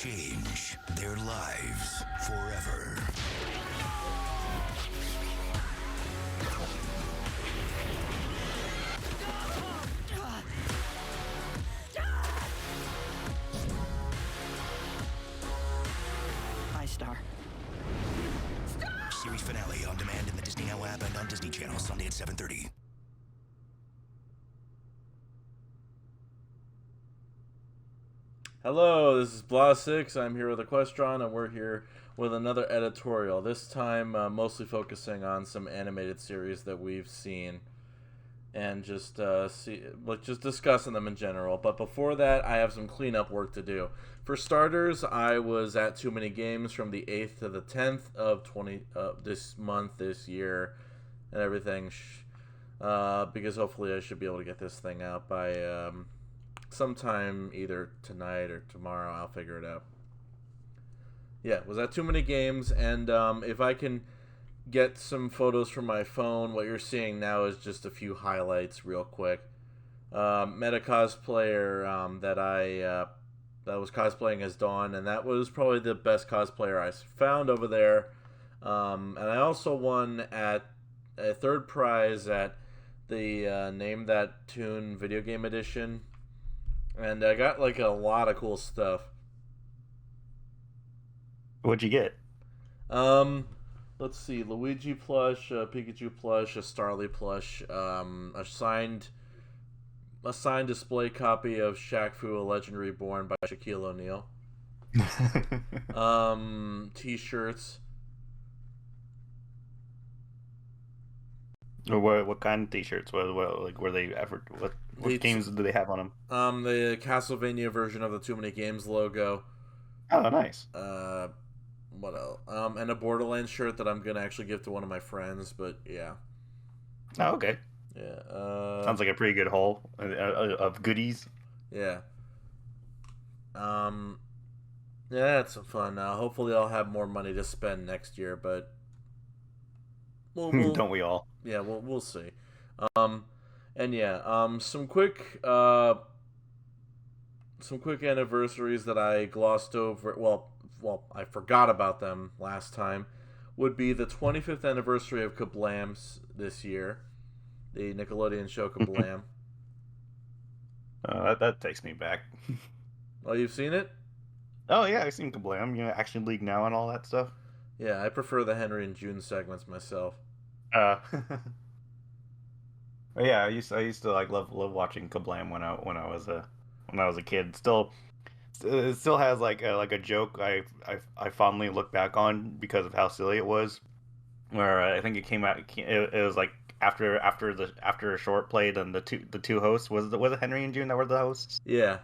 change their lives forever. Hi, Star. Series finale on demand in the Disney Now app and on Disney Channel Sunday at 7:30. Hello, this is Blah6. I'm here with Equestron, and we're here with another editorial. This time, mostly focusing on some animated series that we've seen, and just discussing them in general. But before that, I have some cleanup work to do. For starters, I was at Too Many Games from the 8th to the 10th of this month, this year, and everything. Because hopefully, I should be able to get this thing out by sometime either tonight or tomorrow. I'll figure it out. Yeah, was at Too Many Games, and if I can get some photos from my phone, what you're seeing now is just a few highlights real quick. Met a cosplayer that was cosplaying as Dawn, and that was probably the best cosplayer I found over there. And I also won at a third prize at the Name That Tune video game edition. And I got like a lot of cool stuff. What'd you get? Let's see, Luigi plush, Pikachu plush, a Starly plush, a signed display copy of Shaq Fu: A Legend Reborn by Shaquille O'Neal. T-shirts. What kind of T-shirts? What were they ever? What games do they have on them? The Castlevania version of the Too Many Games logo. Oh, nice. What else? And a Borderlands shirt that I'm gonna actually give to one of my friends. But yeah. Oh, okay. Yeah. Sounds like a pretty good haul of goodies. Yeah. Yeah, it's some fun. Hopefully, I'll have more money to spend next year, but don't we all? Yeah, we'll see. And yeah, some quick anniversaries that I glossed over. Well, I forgot about them last time. Would be the 25th anniversary of Kablam's this year, the Nickelodeon show Kablam. That takes me back. Oh, you've seen it? Oh yeah, I've seen Kablam. Action League Now and all that stuff. Yeah, I prefer the Henry and June segments myself. Yeah, I used to like love watching Kablam when I was a kid. It still has like a joke I fondly look back on because of how silly it was. Where I think it came out, it was like after a short played, and the two hosts was it Henry and June that were the hosts? Yeah.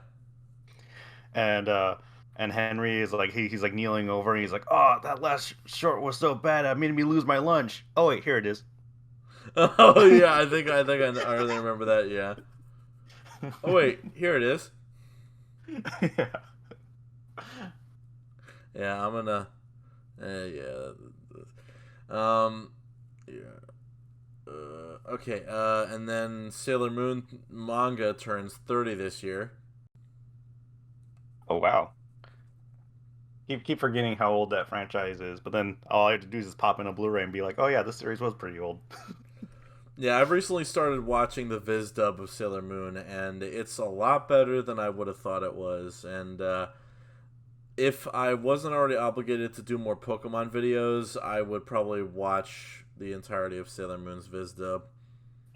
And Henry is like he's like kneeling over and he's like, "Oh, that last short was so bad, it made me lose my lunch." Oh wait, here it is. Oh yeah, I think I really remember that. Yeah. Oh wait, here it is. Yeah. Yeah, I'm gonna. Yeah. Yeah. Okay. And then Sailor Moon manga turns 30 this year. Oh wow. Keep forgetting how old that franchise is, but then all I have to do is just pop in a Blu-ray and be like, "Oh yeah, this series was pretty old." Yeah, I've recently started watching the Viz dub of Sailor Moon, and it's a lot better than I would have thought it was. And if I wasn't already obligated to do more Pokemon videos, I would probably watch the entirety of Sailor Moon's Viz dub.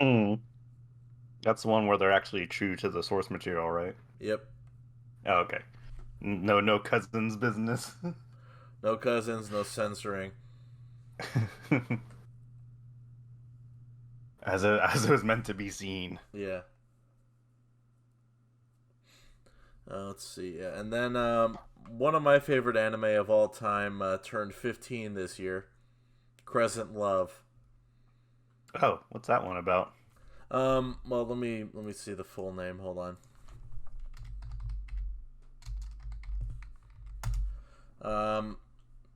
That's the one where they're actually true to the source material, right? Yep. Oh, okay. No cousins business. No cousins, no censoring. As it was meant to be seen. Yeah. Let's see. Yeah. And then one of my favorite anime of all time turned 15 this year. Crescent Love. Oh, what's that one about? Well, let me see the full name. Hold on.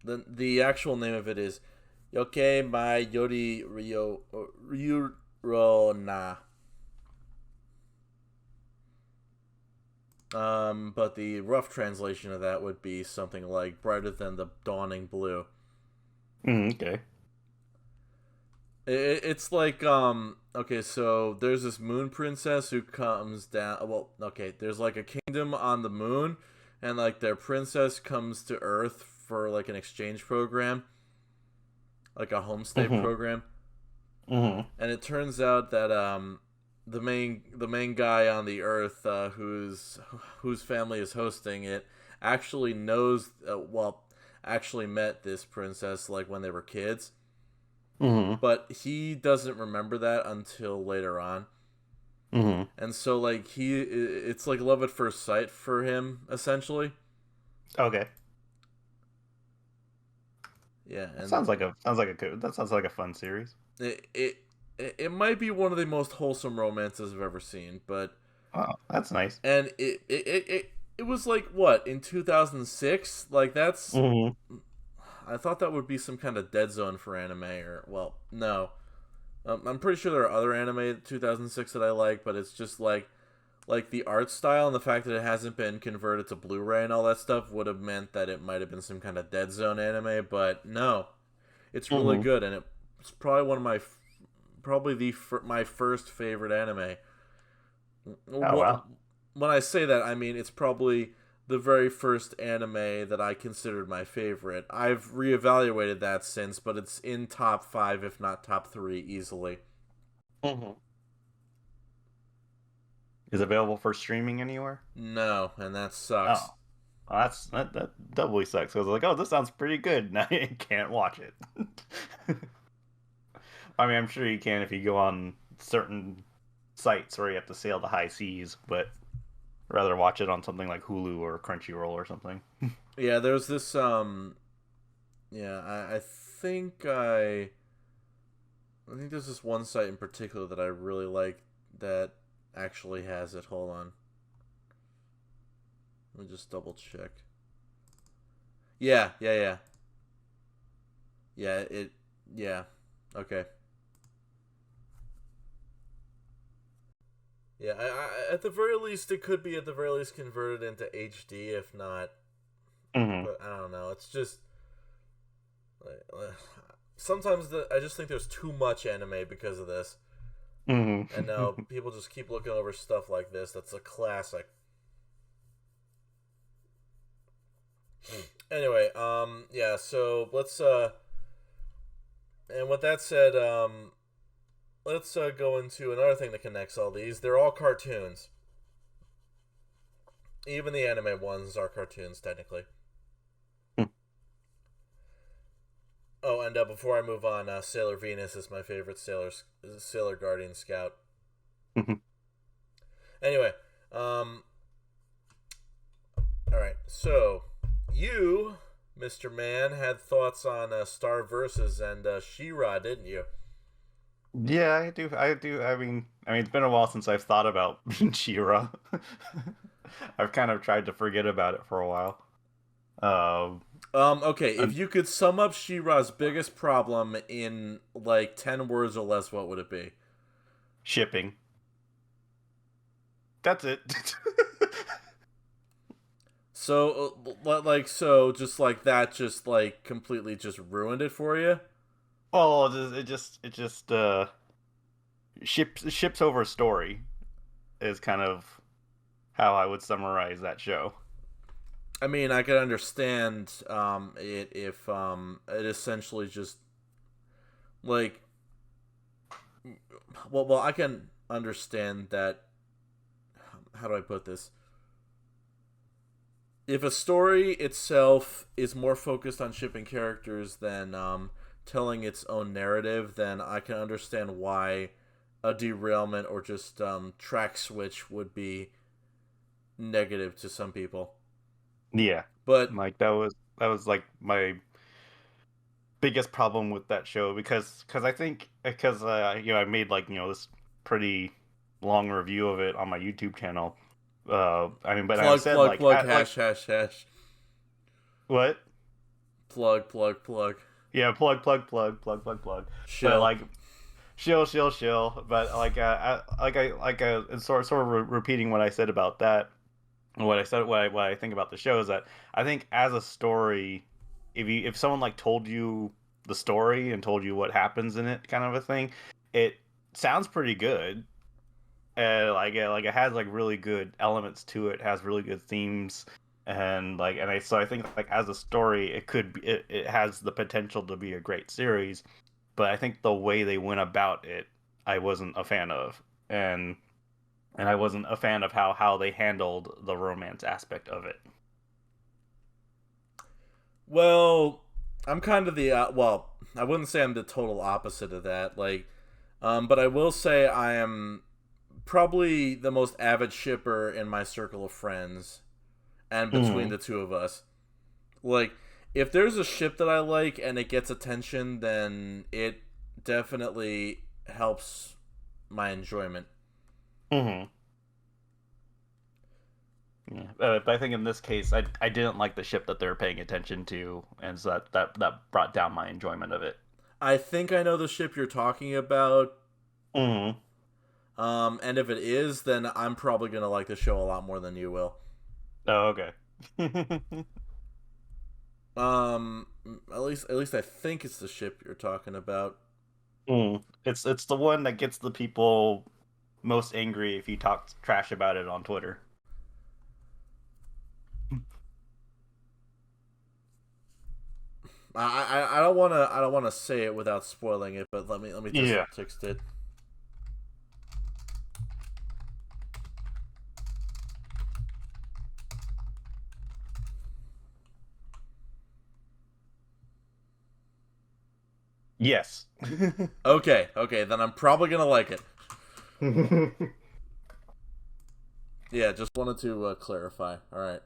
The actual name of it is Yoke Mai Yori Ryuro. Ryuro. ろうな . But the rough translation of that would be something like brighter than the dawning blue. Okay. It's like, okay, so there's this moon princess who comes down. Well, okay, there's like a kingdom on the moon, and like their princess comes to Earth for like an exchange program, like a homestay program. And it turns out that the main guy on the Earth, whose family is hosting it, actually knows, actually met this princess like when they were kids. But he doesn't remember that until later on. And so like it's like love at first sight for him, essentially. Okay. Yeah, and that sounds like a fun series. It might be one of the most wholesome romances I've ever seen, but Oh, that's nice. and it was like what, in 2006? Like that's I thought that would be some kind of dead zone for anime, or well, no. I'm pretty sure there are other anime 2006 that I like, but it's just like the art style and the fact that it hasn't been converted to Blu-ray and all that stuff would have meant that it might have been some kind of dead zone anime, but no. It's really good, and it's probably one of my my first favorite anime. Oh, wow. When I say that, I mean it's probably the very first anime that I considered my favorite. I've reevaluated that since, but it's in top 5, if not top 3, easily. Is it available for streaming anywhere? No, and that sucks. Oh, well, that doubly sucks. I was like, oh, this sounds pretty good. Now I can't watch it. I mean, I'm sure you can if you go on certain sites where you have to sail the high seas, but rather watch it on something like Hulu or Crunchyroll or something. Yeah, there's this I think there's this one site in particular that I really like that actually has it. Hold on. Let me just double check. Yeah. Okay. Yeah, I at the very least, it could be at the very least converted into HD, if not. But I don't know. It's just sometimes I just think there's too much anime because of this, and now people just keep looking over stuff like this. That's a classic. Anyway, yeah. So let's and with that said, let's go into another thing that connects all these. They're all cartoons. Even the anime ones are cartoons, technically. Oh, and before I move on, Sailor Venus is my favorite Sailor Guardian Scout. Anyway, alright, so you, Mr. Man, had thoughts on Star Versus and She-Ra, didn't you? Yeah, I do. I mean, it's been a while since I've thought about She-Ra. I've kind of tried to forget about it for a while. Okay, if you could sum up She-Ra's biggest problem in like 10 words or less, what would it be? Shipping. That's it. So, just like that, just like completely just ruined it for you? Oh, it just ships over story is kind of how I would summarize that show. I mean, I could understand it if it essentially just like well I can understand that. How do I put this? If a story itself is more focused on shipping characters than telling its own narrative, then I can understand why a derailment or just track switch would be negative to some people. Yeah, but like that was like my biggest problem with that show because I think I made like this pretty long review of it on my YouTube channel. I mean, but I said plug hash. What? Plug. Yeah, plug. Shill. But like, shill. But like, I sort of repeating what I said about that. what I think about the show is that I think as a story, if someone like told you the story and told you what happens in it, kind of a thing, it sounds pretty good. Like it has like really good elements to it, has really good themes, and so I think like as a story, it has the potential to be a great series, but I think the way they went about it, I wasn't a fan of, and I wasn't a fan of how they handled the romance aspect of it. Well, I'm kind of the well, I wouldn't say I'm the total opposite of that. But I will say I am probably the most avid shipper in my circle of friends, and between the two of us. Like, if there's a ship that I like and it gets attention, then it definitely helps my enjoyment. Mm-hmm. Yeah, but I think in this case, I didn't like the ship that they were paying attention to, and so that brought down my enjoyment of it. I think I know the ship you're talking about. Mm-hmm. And if it is, then I'm probably gonna like the show a lot more than you will. Oh, okay. Um, at least I think it's the ship you're talking about. It's the one that gets the people most angry if you talk trash about it on Twitter. I don't wanna say it without spoiling it, but let me just Yeah. text it. Yes. Okay, then I'm probably gonna like it. Yeah, just wanted to clarify. All right.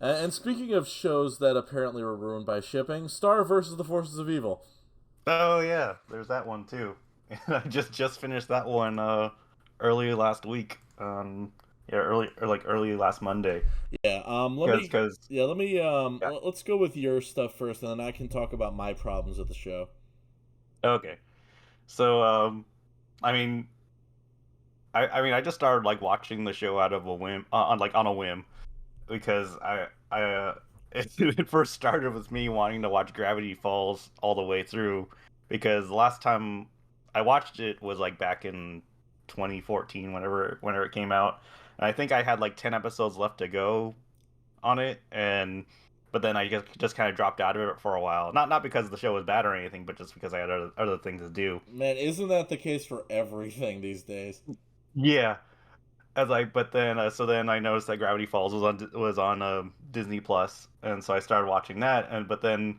And speaking of shows that apparently were ruined by shipping, Star versus the Forces of Evil. Oh yeah, there's that one too. I just finished that one early last week. Yeah, early last Monday. Yeah. Let me. Because Yeah. Let me. yeah. Let's go with your stuff first, and then I can talk about my problems with the show. Okay. So I mean I just started like watching the show out of a whim on a whim because it first started with me wanting to watch Gravity Falls all the way through because the last time I watched it was like back in 2014 whenever it came out. And I think I had like 10 episodes left to go on it, and but then I just kind of dropped out of it for a while. Not because the show was bad or anything, but just because I had other things to do. Man, isn't that the case for everything these days? Yeah, as like, but then so then I noticed that Gravity Falls was on Disney Plus, and so I started watching that. And but then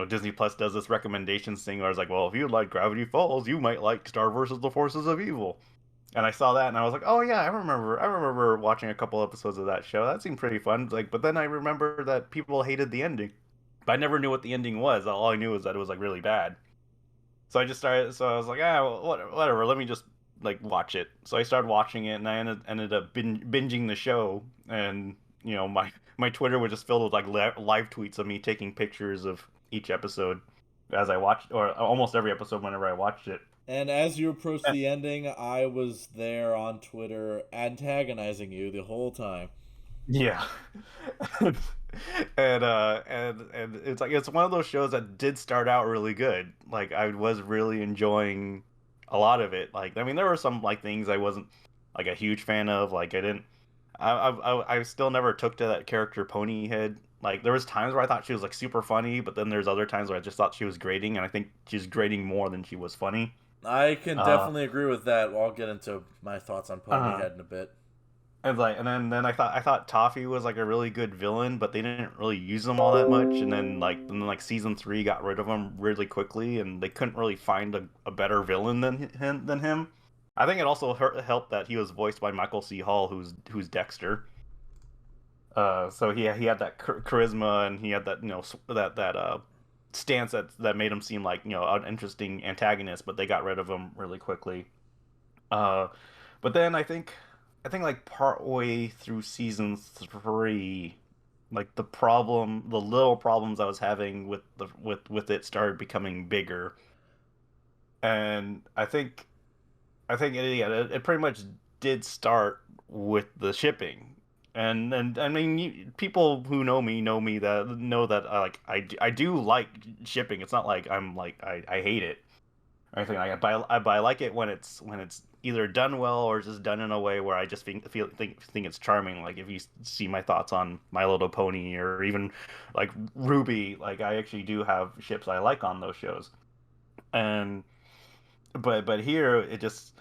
Disney Plus does this recommendations thing where it's like, well, if you like Gravity Falls, you might like Star versus the Forces of Evil. And I saw that, and I was like, oh yeah, I remember watching a couple episodes of that show. That seemed pretty fun. Like, but then I remember that people hated the ending, but I never knew what the ending was. All I knew was that it was like really bad. So I just started. So I was like, well, whatever. Let me just like watch it. So I started watching it, and I ended up binging the show. And my Twitter was just filled with like live tweets of me taking pictures of each episode as I watched, or almost every episode whenever I watched it. And as you approach the ending, I was there on Twitter antagonizing you the whole time. Yeah. And it's like it's one of those shows that did start out really good. Like I was really enjoying a lot of it. Like I mean there were some like things I wasn't like a huge fan of. Like I didn't I still never took to that character Ponyhead. Like there was times where I thought she was like super funny, but then there's other times where I just thought she was grating, and I think she's grating more than she was funny. I can Uh definitely agree with that. I'll get into my thoughts on uh Ponyhead in a bit. and then I thought Toffee was like a really good villain, but they didn't really use him all that much. And then like season three got rid of him really quickly, and they couldn't really find a better villain than him. I think it also helped that he was voiced by Michael C. Hall, who's Dexter. So he had that charisma, and he had that that stance that made him seem like an interesting antagonist. But they got rid of him really quickly. Uh, but then I think like partway through season three, like the little problems I was having with it started becoming bigger, and I think it pretty much did start with the shipping. And I mean, people who know me know that I do like shipping. It's not like I'm like I hate it or anything like that. But I like it when it's either done well or just done in a way where I just think it's charming. Like if you see my thoughts on My Little Pony or even like Ruby, like I actually do have ships I like on those shows. And but here it just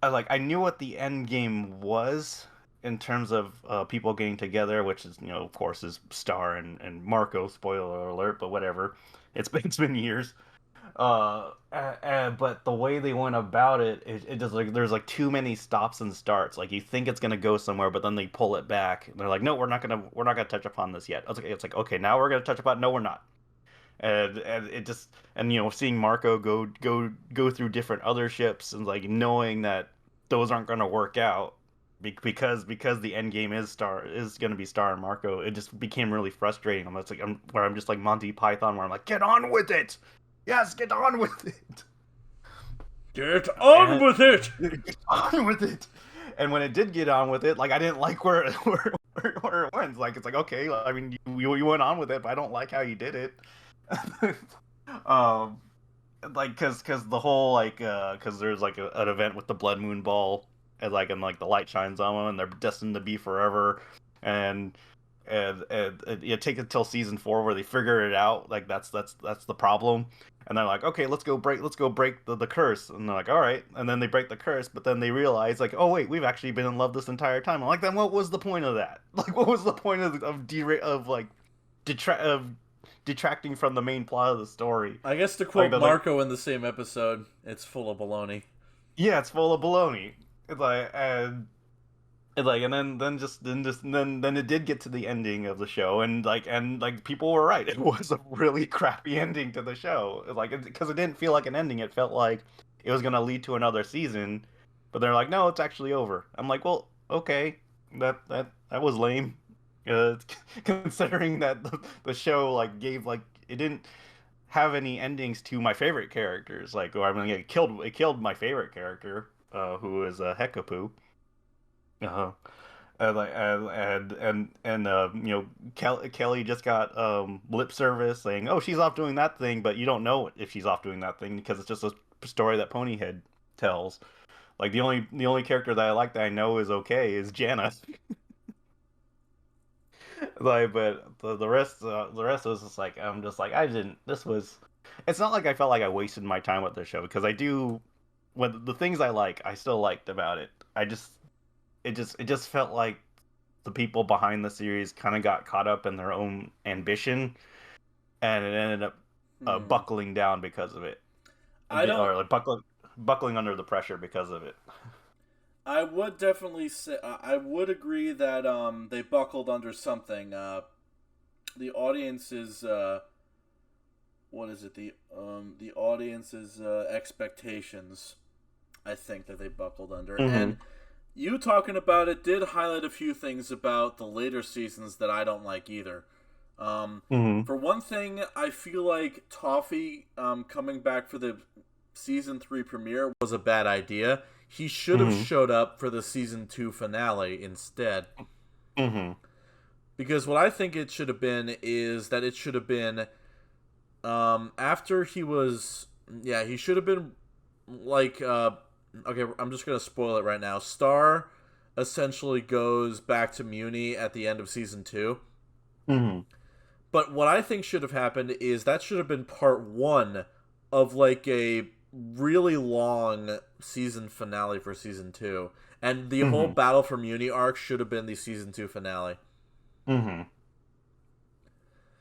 I knew what the end game was in terms of people getting together, which is of course is Star and Marco. Spoiler alert, but whatever. It's been years. But the way they went about it just like there's like too many stops and starts. Like you think it's gonna go somewhere, but then they pull it back. And they're like, no, we're not gonna touch upon this yet. It's like okay, now we're gonna touch upon. No, we're not. And it just seeing Marco go through different other ships and like knowing that those aren't gonna work out because the end game is gonna be Star and Marco. It just became really frustrating. I'm just like Monty Python, where I'm like, get on with it. Yes, get on with it. Get on with it. Get on with it. And when it did get on with it, like I didn't like where it went. Like it's like okay, I mean you went on with it, but I don't like how you did it. Like because the whole because there's like an event with the Blood Moon Ball and the light shines on them and they're destined to be forever, and it takes until season 4 where they figure it out. Like that's the problem. And they're like, okay, let's go break the curse. And they're like, all right. And then they break the curse, but then they realize like, oh wait, we've actually been in love this entire time. I'm like, then what was the point of that? Like, what was the point of detracting from the main plot of the story? I guess to quote Marco in the same episode, it's full of baloney. Yeah, it's full of baloney. It's like and then it did get to the ending of the show, and people were right. It was a really crappy ending to the show. Because it didn't feel like an ending. It felt like it was gonna lead to another season, but they're like, no, it's actually over. I'm like, well, okay, that was lame. Considering that the show gave it didn't have any endings to my favorite characters. It killed my favorite character, who is Hekapu. Uh-huh. Kelly just got lip service saying, "Oh, she's off doing that thing," but you don't know if she's off doing that thing because it's just a story that Ponyhead tells. Like the only character that I like that I know is okay is Janna. But the rest was just like I'm just like I didn't. This was. It's not like I felt like I wasted my time with the show because I do. When the things I like, I still liked about it. It just felt like the people behind the series kind of got caught up in their own ambition, and it ended up buckling down because of it. Buckling under the pressure because of it. I would definitely say I would agree that they buckled under something. The audience's what is it? The audience's expectations. I think that they buckled under and. You talking about it did highlight a few things about the later seasons that I don't like either. For one thing, I feel like Toffee coming back for the season 3 premiere was a bad idea. He should have showed up for the season 2 finale instead. Because what I think it should have been is that it should have been after he was... Yeah, he should have been okay, I'm just going to spoil it right now. Star essentially goes back to Muni at the end of season 2. But what I think should have happened is that should have been part 1 of a really long season finale for season 2. And the whole Battle for Muni arc should have been the season 2 finale. Yeah,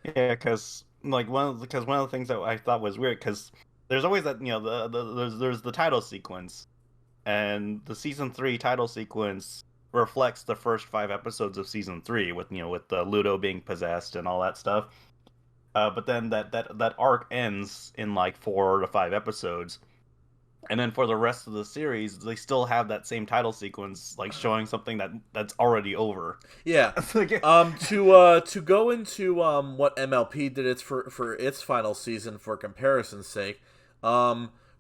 because one of the things that I thought was weird, because there's always that there's the title sequence. And the season 3 title sequence reflects the first 5 episodes of season 3 with Ludo being possessed and all that stuff. But then that arc ends in 4 to 5 episodes. And then for the rest of the series, they still have that same title sequence, showing something that's already over. Yeah. To go into what MLP did for its final season for comparison's sake,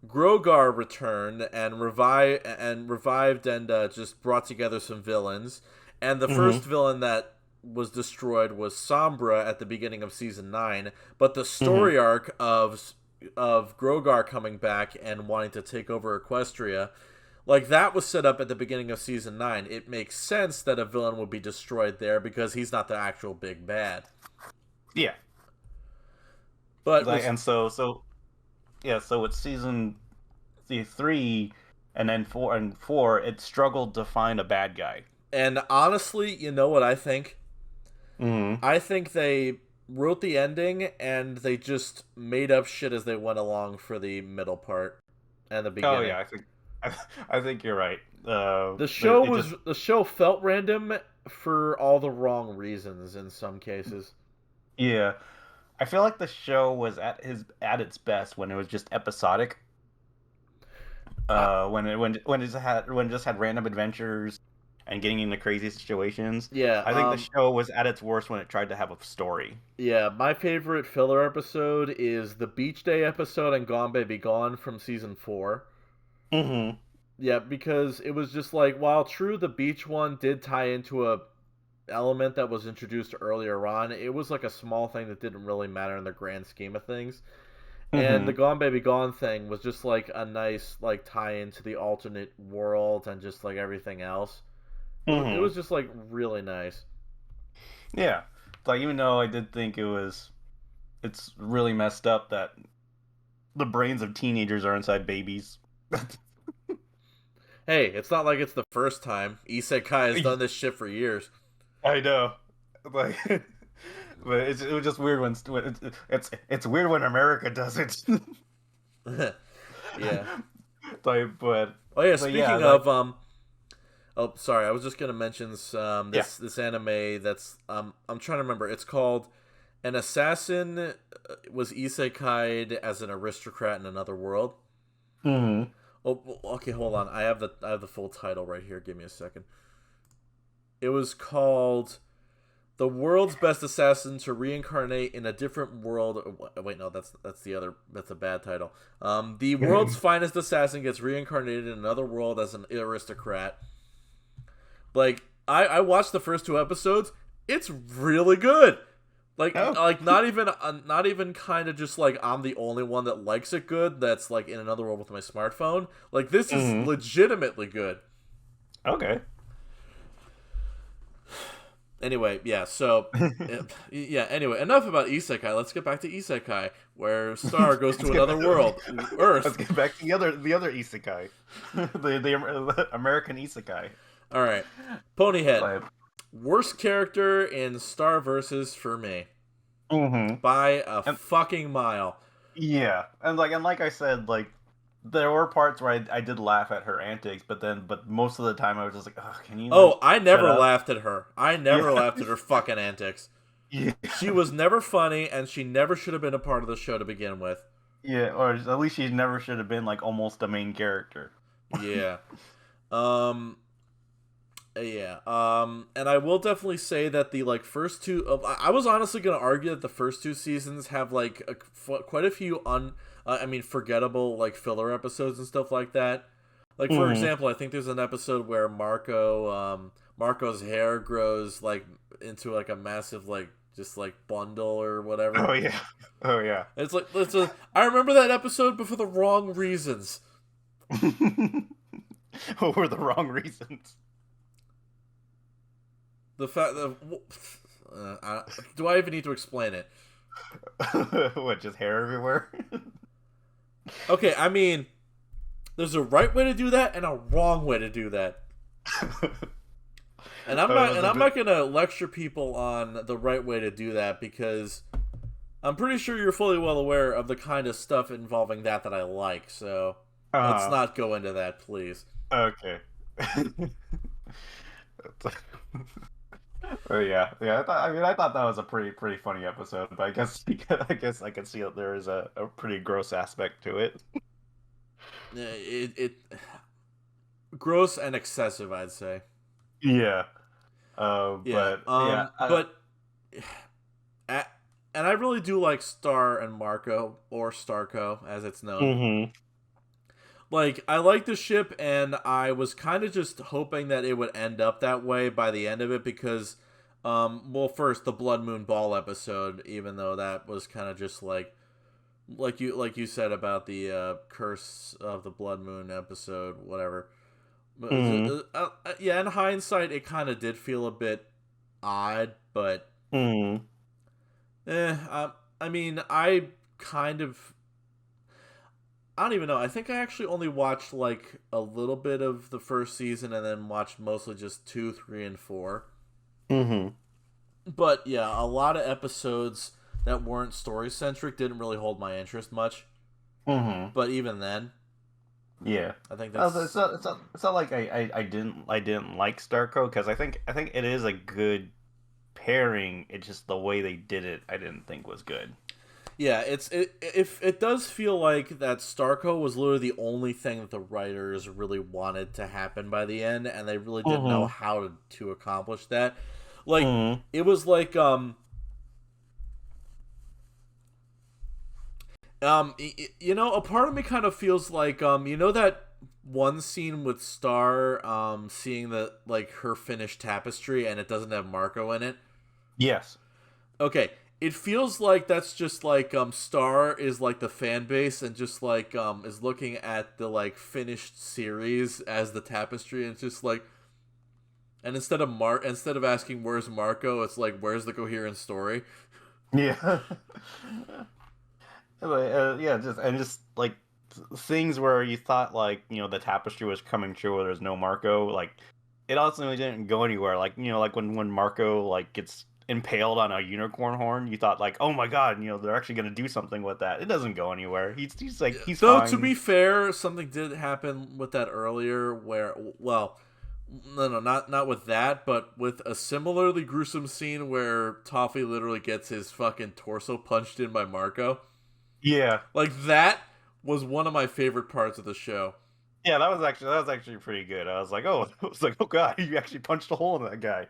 Grogar returned and revived and just brought together some villains. And the first villain that was destroyed was Sombra at the beginning of season 9. But the story arc of Grogar coming back and wanting to take over Equestria, like, that was set up at the beginning of season 9. It makes sense that a villain would be destroyed there because he's not the actual big bad. Yeah. But Like, and so it's season 3 and then 4, it struggled to find a bad guy. And honestly, you know what I think? Mm-hmm. I think they wrote the ending and they just made up shit as they went along for the middle part and the beginning. Oh yeah, I think you're right. The show felt random for all the wrong reasons in some cases. Yeah, I feel like the show was at its best when it was just episodic. When it just had random adventures and getting into crazy situations. Yeah, I think the show was at its worst when it tried to have a story. Yeah, my favorite filler episode is the Beach Day episode and Gone Baby Gone from season 4. Mm-hmm. Yeah, because it was just like, while true, the beach one did tie into a element that was introduced earlier on, it was like a small thing that didn't really matter in the grand scheme of things. And the Gone Baby Gone thing was just like a nice like tie into the alternate world and just like everything else. It was just like really nice. Yeah, like, even though I did think it's really messed up that the brains of teenagers are inside babies. Hey, it's not like it's the first time. Isekai has done this shit for years. I know, like, but it was just weird when it's weird when America does it. Yeah. Like, but oh yeah, but speaking yeah, of oh, sorry, I was just gonna mention this anime that's I'm trying to remember. It's called An Assassin Was Isekai'd as an Aristocrat in Another World. Mm-hmm. Oh, okay, hold on. I have the full title right here. Give me a second. It was called The World's Best Assassin to Reincarnate in a Different World. Wait, no, that's a bad title. The World's Finest Assassin gets reincarnated in another world as an aristocrat. Like, I watched the first 2 episodes. It's really good. Like, not even kind of just like I'm the only one that likes it good. That's like in another world with my smartphone. Like, this is legitimately good. Okay. Anyway, yeah. So, yeah. Anyway, enough about Isekai. Let's get back to Isekai, where Star goes to another world, Earth. Let's get back to the other Isekai, the American Isekai. All right, Ponyhead. Worst character in Star Versus for me. By a fucking mile. Yeah, and like I said, like, there were parts where I did laugh at her antics, but most of the time I was just like, oh, can you? Oh, I never laughed at her. I never laughed at her fucking antics. Yeah. She was never funny, and she never should have been a part of the show to begin with. Yeah, or at least she never should have been like almost the main character. Yeah. Yeah, and I will definitely say that the like first 2. I was honestly gonna argue that the first 2 seasons have like quite a few forgettable like filler episodes and stuff like that. Like, for example, I think there's an episode where Marco's hair grows like into like a massive like just like bundle or whatever. Oh yeah. It's like I remember that episode, but for the wrong reasons. What were the wrong reasons? The fact that do I even need to explain it? What, just hair everywhere? Okay, I mean, there's a right way to do that and a wrong way to do that. And I'm not gonna lecture people on the right way to do that, because I'm pretty sure you're fully well aware of the kind of stuff involving that I like. So let's not go into that, please. Okay. Oh yeah. I thought that was a pretty funny episode, but I guess I can see that there is a pretty gross aspect to it. It gross and excessive, I'd say. Yeah. And I really do like Star and Marco, or Starco as it's known. Like, I like the ship, and I was kind of just hoping that it would end up that way by the end of it because, well, first the Blood Moon Ball episode, even though that was kind of just like you said about the Curse of the Blood Moon episode, whatever. Mm-hmm. Yeah, in hindsight, it kind of did feel a bit odd, but Mm-hmm. I mean, I don't even know. I think I actually only watched like a little bit of the first season and then watched mostly just 2, 3, and 4. Mm-hmm. But yeah, a lot of episodes that weren't story centric didn't really hold my interest much. Mm-hmm. But even then, Yeah. I think Oh, that's it's not like I didn't like Starco because I think it is a good pairing. It's just the way they did it I didn't think was good. yeah. If it does feel like that Starco was literally the only thing that the writers really wanted to happen by the end, and they really didn't know how to accomplish that. Like Mm-hmm. it was like you know, a part of me kind of feels like you know that one scene with Star seeing the like her finished tapestry and it doesn't have Marco in it. Yes. Okay, it feels like that's just like Star is like the fan base and just like is looking at the like finished series as the tapestry and it's just like and instead of asking where's Marco, it's like where's the coherent story. Yeah. Yeah, just like things where you thought like the tapestry was coming true where there's no Marco, like it ultimately didn't go anywhere. Like like when Marco like gets impaled on a unicorn horn, you thought like, oh my god, they're actually gonna do something with that. It doesn't go anywhere. He's like he's Though fine. to be fair, something did happen with that earlier where well no, not with that, but with a similarly gruesome scene where Toffee literally gets his fucking torso punched in by Marco. Yeah, Like that was one of my favorite parts of the show. yeah, that was actually pretty good. I was like, oh god, you actually punched a hole in that guy.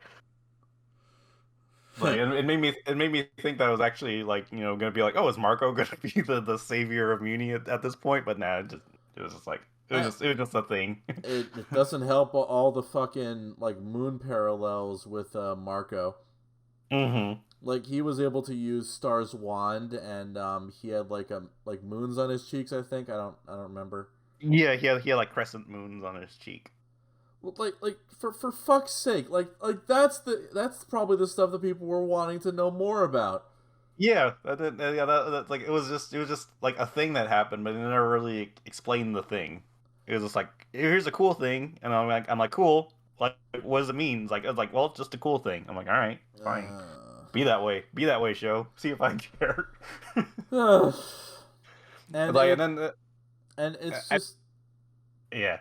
Like it made me think that I was actually like gonna be like, oh, is Marco gonna be the savior of Muni at this point? But nah, it was just like it was just a thing. It doesn't help all the fucking like moon parallels with Marco. Mm-hmm. Like he was able to use Star's wand, and he had like moons on his cheeks. I think I don't remember. Yeah, he had like crescent moons on his cheek. Well, like for fuck's sake, like that's probably the stuff that people were wanting to know more about. Yeah, that like it was just like a thing that happened, but they never really explained the thing. It was just like here's a cool thing, and I'm like cool. Like what does it mean? It's like well, it's just a cool thing. I'm like all right, fine. Be that way, show. See if I care. and like, it, and then and it's just yeah.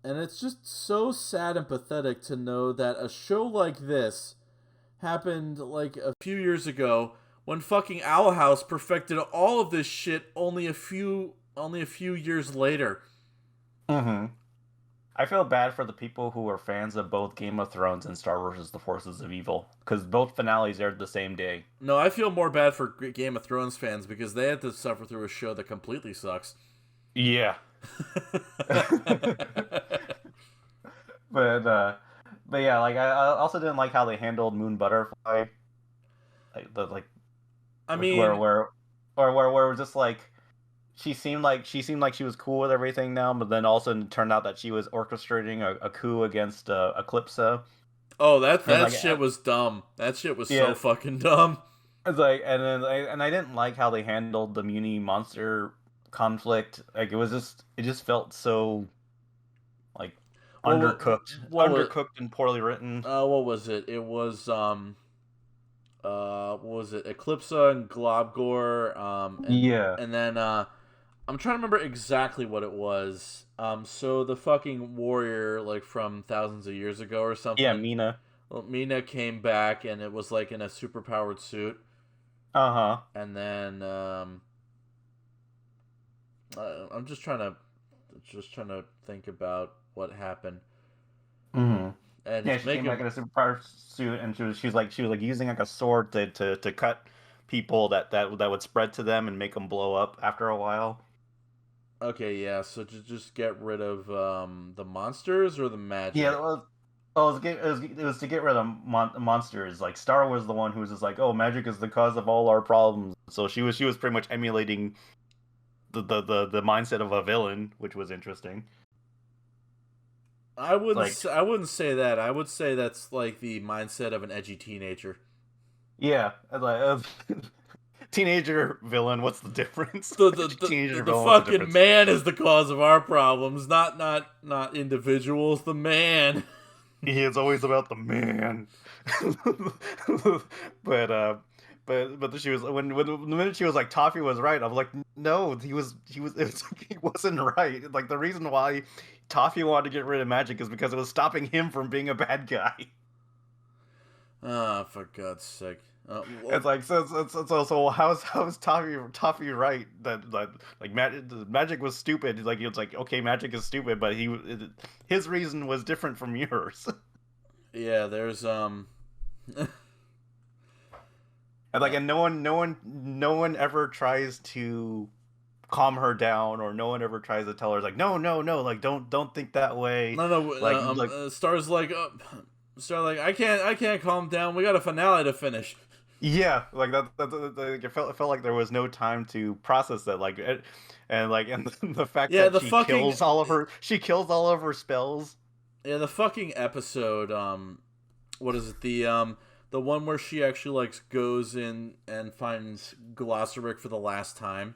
and it's just so sad and pathetic to know that a show like this happened like a few years ago when fucking Owl House perfected all of this shit only a few years later. Mm-hmm. I feel bad for the people who are fans of both Game of Thrones and Star Wars: The Forces of Evil, because both finales aired the same day. No, I feel more bad for Game of Thrones fans because they had to suffer through a show that completely sucks. Yeah. but yeah, like I also didn't like how they handled Moon Butterfly. I mean, where it was just like she seemed like she was cool with everything now, but then also it turned out that she was orchestrating a coup against Eclipsa. Oh, that shit was dumb. That shit was so fucking dumb. It's like, and I didn't like how they handled the Muni monster conflict. Like it just felt so like undercooked and poorly written. What was it? It was what was it? Eclipsa and Globgor. And then I'm trying to remember exactly what it was. So the fucking warrior, like from thousands of years ago or something. Yeah, Mina. Well, Mina came back and it was like in a super powered suit. Uh-huh. And then I'm just trying to think about what happened. Mm-hmm. And yeah, she came back in a super powered suit, and she was like using like a sword to cut people that would spread to them and make them blow up after a while. Okay, yeah. So to just get rid of the monsters or the magic. Yeah, it was to get rid of monsters. Like Star was the one who was just like, "Oh, magic is the cause of all our problems." So she was pretty much emulating the mindset of a villain, which was interesting. Like, I wouldn't say that. I would say that's like the mindset of an edgy teenager. yeah, like teenager villain. What's the difference? Teenager The villain. What's the fucking difference? man is the cause of our problems, not individuals. The man. It's always about the man. but she was when the minute she was like Toffee was right, I was like, no, he wasn't right. Like the reason why Toffee wanted to get rid of magic is because it was stopping him from being a bad guy. Ah, for God's sake. It's like so how's Toffee right that like magic was stupid? Like it's like, okay, magic is stupid, but his reason was different from yours. Yeah, there's And like, and no one ever tries to calm her down, or no one ever tries to tell her like, no, like don't think that way. Star's like I can't calm down. We got a finale to finish. Yeah, like that it felt like there was no time to process that, and the fact Yeah, that she kills all of her spells. Yeah, the fucking episode. What is it? The one where she actually like goes in and finds Glossaric for the last time,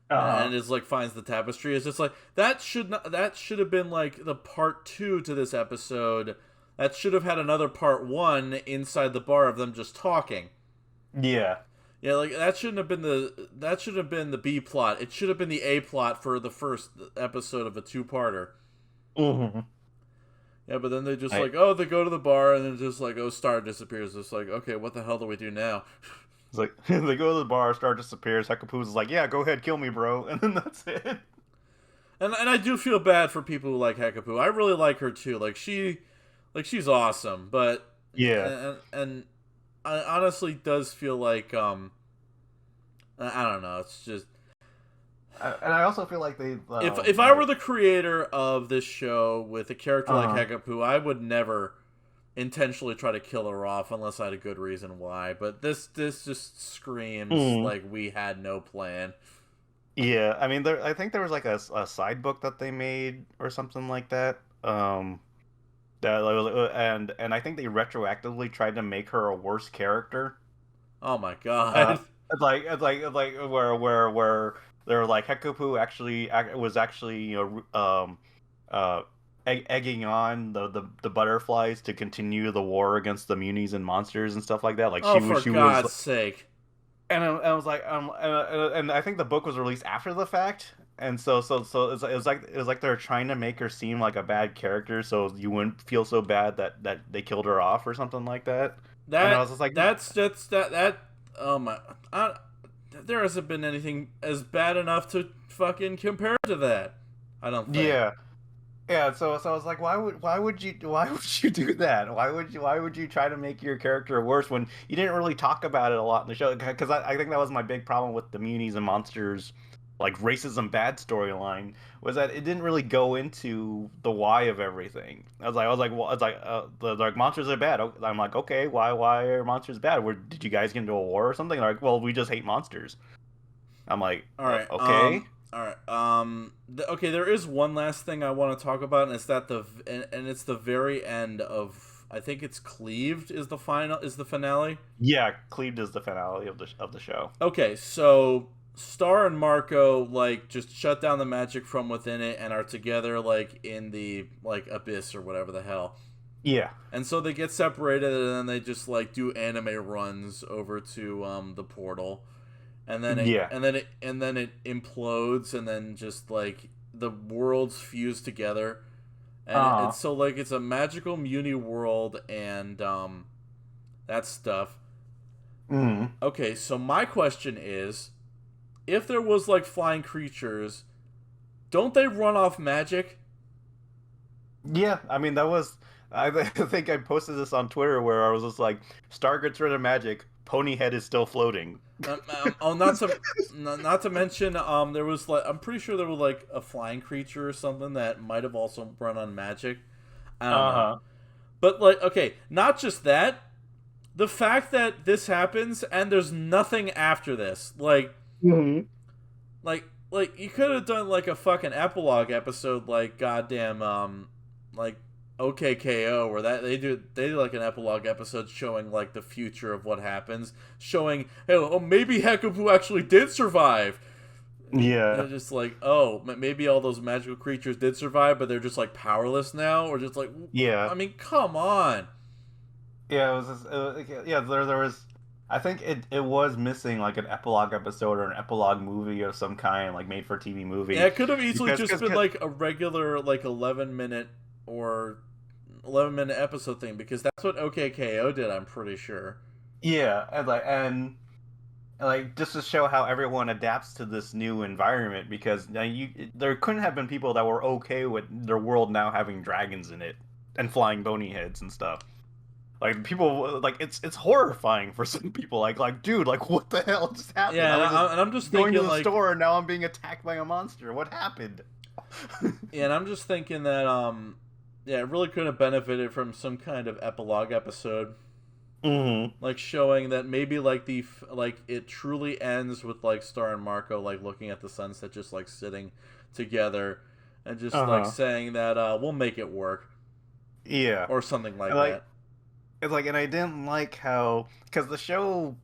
and is like finds the tapestry. It's just like that should have been like the part 2 to this episode. That should have had another part 1 inside the bar of them just talking. Yeah. Yeah, like that should have been the B plot. It should have been the A plot for the first episode of a 2-parter. Mm-hmm. Yeah, but then they just they go to the bar and then just like, oh, Star disappears. It's like, okay, what the hell do we do now? It's like they go to the bar, Star disappears. Hecapoo's like, yeah, go ahead, kill me, bro, and then that's it. And I do feel bad for people who like Hecapoo. I really like her too. She's awesome, but yeah, and I honestly does feel like I don't know. It's just. And I also feel like they. If I were the creator of this show with a character like Hecapoo, I would never intentionally try to kill her off unless I had a good reason why. But this just screams like we had no plan. Yeah, I mean, I think there was like a side book that they made or something like that. And I think they retroactively tried to make her a worse character. Oh my god! It's like where they're like Hecapoo was actually egging on the butterflies to continue the war against the munis and monsters and stuff like that. Like for God's sake! And I was like, and I think the book was released after the fact, and so it was like they're trying to make her seem like a bad character, so you wouldn't feel so bad that they killed her off or something like that. And I was just like, that. Oh my! There hasn't been anything as bad enough to fucking compare to that. I don't think. Yeah. So I was like, why would you do that? Why would you try to make your character worse when you didn't really talk about it a lot in the show? Because I think that was my big problem with the Munis and Monsters, like racism bad storyline, was that it didn't really go into the why of everything. Like monsters are bad. I'm like, okay, why are monsters bad? Did you guys get into a war or something? They're like, well, we just hate monsters. I'm like, all right, okay. All right. Okay, there is one last thing I want to talk about, and it's that it's the very end of, I think it's Cleaved is the finale. Yeah, Cleaved is the finale of the show. Okay, so Star and Marco like just shut down the magic from within it and are together like in the like abyss or whatever the hell. Yeah. And so they get separated and then they just like do anime runs over to the portal. And then it implodes, and then just like the worlds fuse together, and it's so like it's a magical Muni world and that stuff. Okay, so my question is, if there was like flying creatures, don't they run off magic? Yeah, I mean that was think I posted this on Twitter where I was just like, Star gets rid of magic, pony head is still floating. Not to mention, there was like, I'm pretty sure there was like a flying creature or something that might have also run on magic. I don't know. But like, okay, not just that, the fact that this happens and there's nothing after this, like, like you could have done like a fucking epilogue episode, like goddamn, like OKKO, where they do like an epilogue episode showing like the future of what happens, showing, hey, oh, maybe Hecapu actually did survive. Yeah. They're just like, oh, maybe all those magical creatures did survive, but they're just like powerless now, or just like, Yeah. I mean, come on. Yeah, it was just, yeah, there was, I think it was missing like an epilogue episode or an epilogue movie of some kind, like made for TV movie. Yeah, it could have easily Because- just been like a regular like 11-minute or 11-minute episode thing, because that's what OKKO did, I'm pretty sure. Yeah, and like just to show how everyone adapts to this new environment, because there couldn't have been people that were okay with their world now having dragons in it and flying bony heads and stuff. Like people, like it's horrifying for some people. Like dude, like what the hell just happened? Yeah, and I'm just going thinking to the like, store and now I'm being attacked by a monster. What happened? yeah, and I'm just thinking that yeah, it really could have benefited from some kind of epilogue episode. Mm-hmm. Like showing that maybe like like it truly ends with like Star and Marco like looking at the sunset, just like sitting together and just like saying that we'll make it work. Yeah. Or something like Like, that. It's like, and I didn't like how, because the show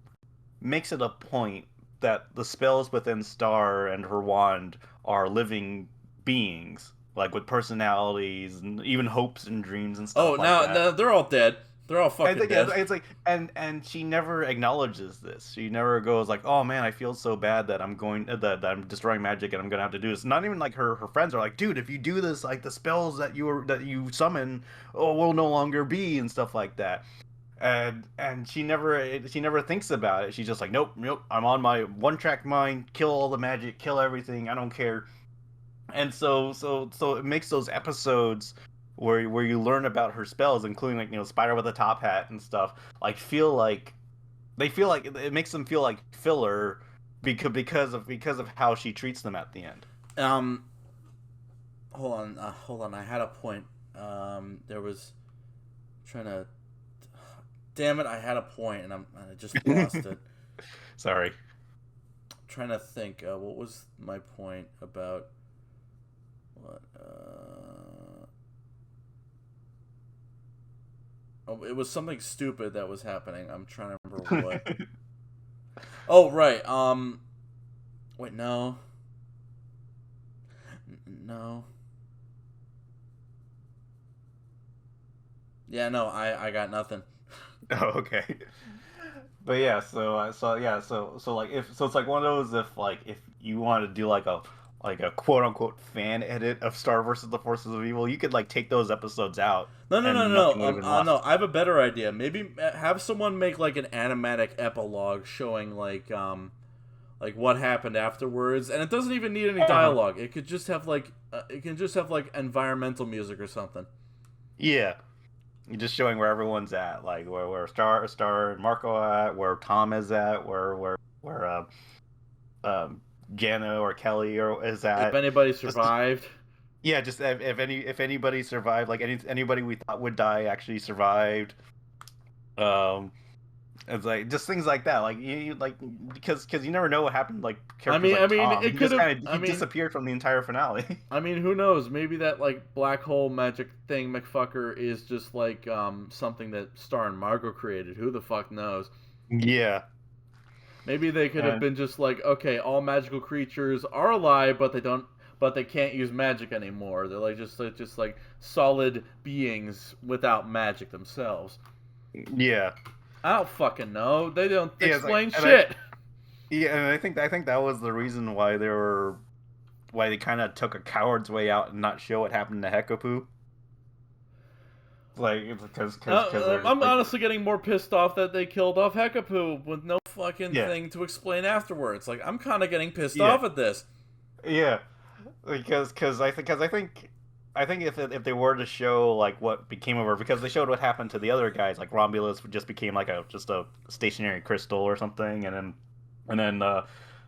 makes it a point that the spells within Star and her wand are living beings, like with personalities and even hopes and dreams and stuff. Oh, like now that. they're all dead. They're all fucking dead. It's like, and she never acknowledges this. She never goes like, "Oh man, I feel so bad that that I'm destroying magic and I'm gonna have to do this." Not even like her friends are like, "Dude, if you do this, like the spells that you summon, will no longer be," and stuff like that. And she never thinks about it. She's just like, "Nope, I'm on my one-track mind. Kill all the magic, kill everything. I don't care." And so it makes those episodes where you learn about her spells, including like Spider with a top hat and stuff, like feel like it makes them feel like filler because of how she treats them at the end. Hold on. I had a point. There was trying to. Damn it! I had a point and I just lost it. Sorry. I'm trying to think. What was my point about? What? Oh, it was something stupid that was happening. I'm trying to remember what. Oh, right. Wait, no. No. Yeah, no, I got nothing. Oh, okay. But yeah, so like it's like one of those, if you want to do like a quote unquote fan edit of Star versus the Forces of Evil, you could like take those episodes out. No. No. I have a better idea. Maybe have someone make like an animatic epilogue showing like what happened afterwards, and it doesn't even need any dialogue. It could just have like environmental music or something. Yeah. You're just showing where everyone's at, like where Star and Marco at, where Tom is at, where Jana or Kelly is at. If anybody survived. Yeah, just if anybody survived, like anybody we thought would die actually survived. It's like just things like that, like you like because you never know what happened. Like characters Tom. It could have disappeared from the entire finale. I mean, who knows? Maybe that like black hole magic thing, McFucker, is just like something that Star and Margot created. Who the fuck knows? Yeah. Maybe they could have been just like, okay, all magical creatures are alive, but they can't use magic anymore. They're like just like solid beings without magic themselves. Yeah. I don't fucking know. They don't explain like, shit. And I think that was the reason why they kind of took a coward's way out and not show what happened to Hecapu. Like, because I'm honestly getting more pissed off that they killed off Hecapu with no fucking thing to explain afterwards. Like, I'm kind of getting pissed off at this. Yeah, because I think I think if they were to show like what became of her, because they showed what happened to the other guys, like Romulus just became like just a stationary crystal or something, and then the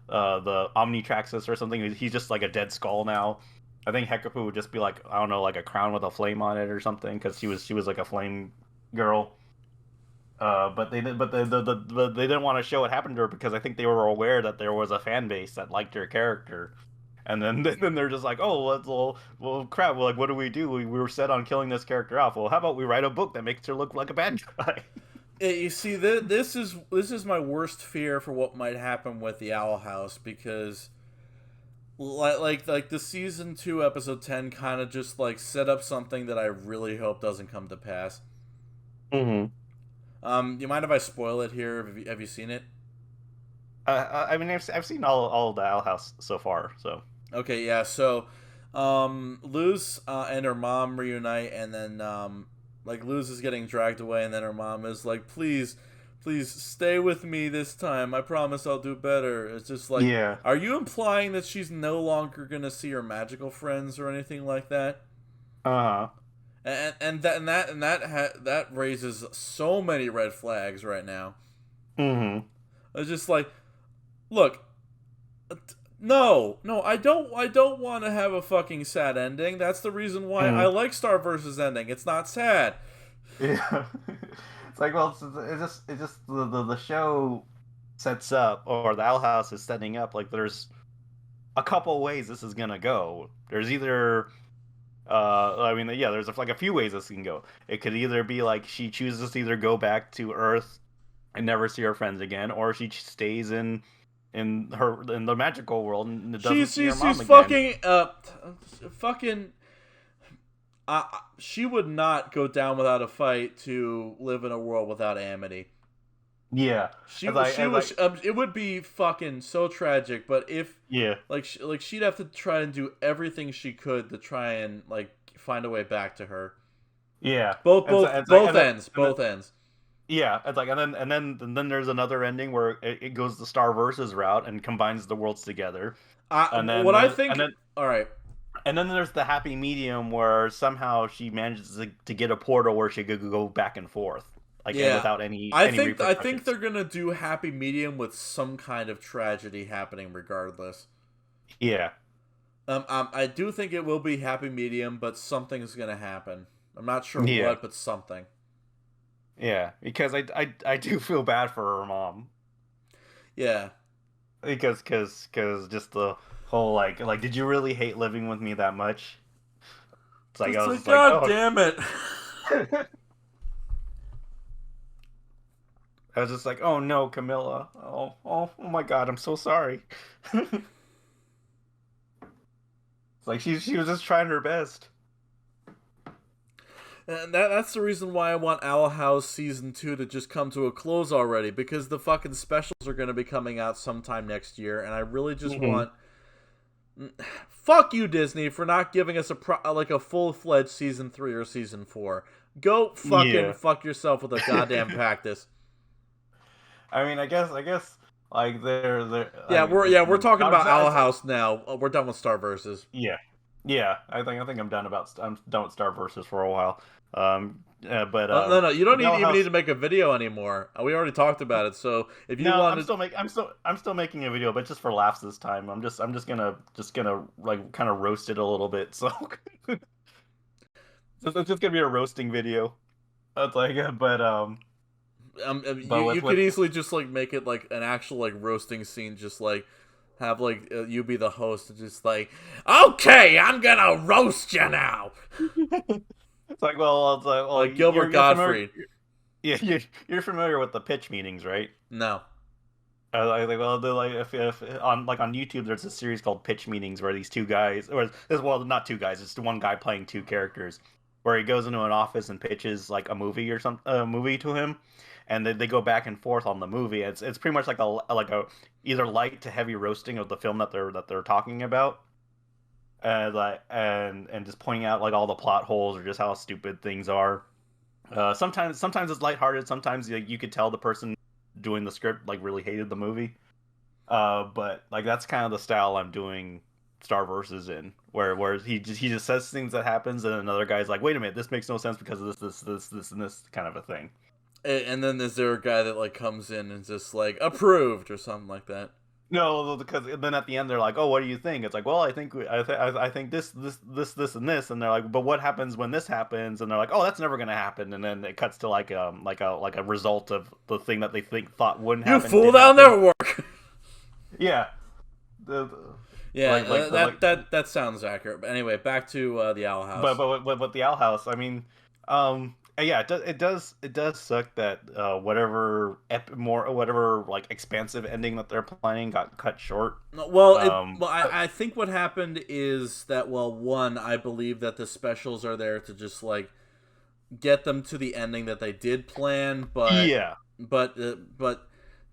Omnitraxus or something, he's just like a dead skull now. I think Hecapu would just be like, I don't know, like a crown with a flame on it or something, because she was like a flame girl. But they didn't want to show what happened to her because I think they were aware that there was a fan base that liked her character. And then then they're just like, oh, well, crap. Well, like, what do? We were set on killing this character off. Well, how about we write a book that makes her look like a bad guy? You see, this is my worst fear for what might happen with the Owl House, because like the season 2 episode 10 kind of just like set up something that I really hope doesn't come to pass. Mm-hmm. You mind if I spoil it here? Have you seen it? I mean, I've seen all of the Owl House so far, so. Okay, yeah. So, Luz and her mom reunite, and then like Luz is getting dragged away, and then her mom is like, "Please, please stay with me this time. I promise I'll do better." It's just like, Yeah. Are you implying that she's no longer gonna see her magical friends or anything like that? Uh-huh. That raises so many red flags right now. Mm-hmm. It's just like, look, no, I don't want to have a fucking sad ending. That's the reason why I like Star Versus ending. It's not sad. Yeah. It's like, well, it's just the show sets up, or the Owl House is setting up, like, there's a couple ways this is gonna go. There's either I mean, yeah, there's like a few ways this can go. It could either be like she chooses to either go back to Earth and never see her friends again, or she stays in the magical world and doesn't see her mom again. Fucking. She would not go down without a fight to live in a world without Amity. Yeah, it would be fucking so tragic. But if she'd have to try and do everything she could to try and like find a way back to her. Yeah, both ends. Yeah, it's like, and then there's another ending where it goes the Star Versus route and combines the worlds together. All right. And then there's the happy medium where somehow she manages to get a portal where she could go back and forth, like, without any. I think they're gonna do happy medium with some kind of tragedy happening regardless. Yeah. I do think it will be happy medium, but something's gonna happen. I'm not sure what, but something. Yeah, because I do feel bad for her mom. Yeah. Because just the whole like did you really hate living with me that much? It's like, I was like, God damn it. I was just like, oh no, Camilla. Oh my God, I'm so sorry. It's like she was just trying her best. And that's the reason why I want Owl House Season 2 to just come to a close already, because the fucking specials are going to be coming out sometime next year, and I really just want... Fuck you, Disney, for not giving us a full-fledged Season 3 or Season 4. Go fucking fuck yourself with a goddamn cactus. I mean, I guess, like, they're... Yeah, we're talking about Owl House now. We're done with Star Versus. Yeah, I think I'm done with Star Versus for a while. No, you don't even need to make a video anymore. We already talked about it. So if you want, I'm still making a video, but just for laughs this time. I'm just gonna like kind of roast it a little bit. So it's just gonna be a roasting video. It's like, you could easily just like make it like an actual like roasting scene, just like. Have like you be the host and just like, okay, I'm gonna roast you now. It's like, well, Gilbert Gottfried. You're familiar with the pitch meetings, right? No. If on YouTube, there's a series called Pitch Meetings where these two guys, not two guys, it's one guy playing two characters, where he goes into an office and pitches like a movie to him. And they go back and forth on the movie. It's pretty much like a either light to heavy roasting of the film that they're talking about, and just pointing out like all the plot holes or just how stupid things are. Sometimes it's lighthearted. Sometimes you could tell the person doing the script like really hated the movie. But like that's kind of the style I'm doing Starverse is in, where he just says things that happens, and another guy's like, wait a minute, this makes no sense because of this, and this kind of a thing. And then is there a guy that like comes in and just like approved or something like that? No, because then at the end they're like, "Oh, what do you think?" It's like, "Well, I think this, and this," and they're like, "But what happens when this happens?" And they're like, "Oh, that's never gonna happen." And then it cuts to like a result of the thing that they thought wouldn't happen. You fool! That'll never work. Yeah. Yeah, that sounds accurate. But anyway, back to the Owl House. But the Owl House, I mean, yeah, it does suck that whatever like expansive ending that they're planning got cut short. Well, I think what happened is that, well, one, I believe that the specials are there to just like get them to the ending that they did plan, but yeah, but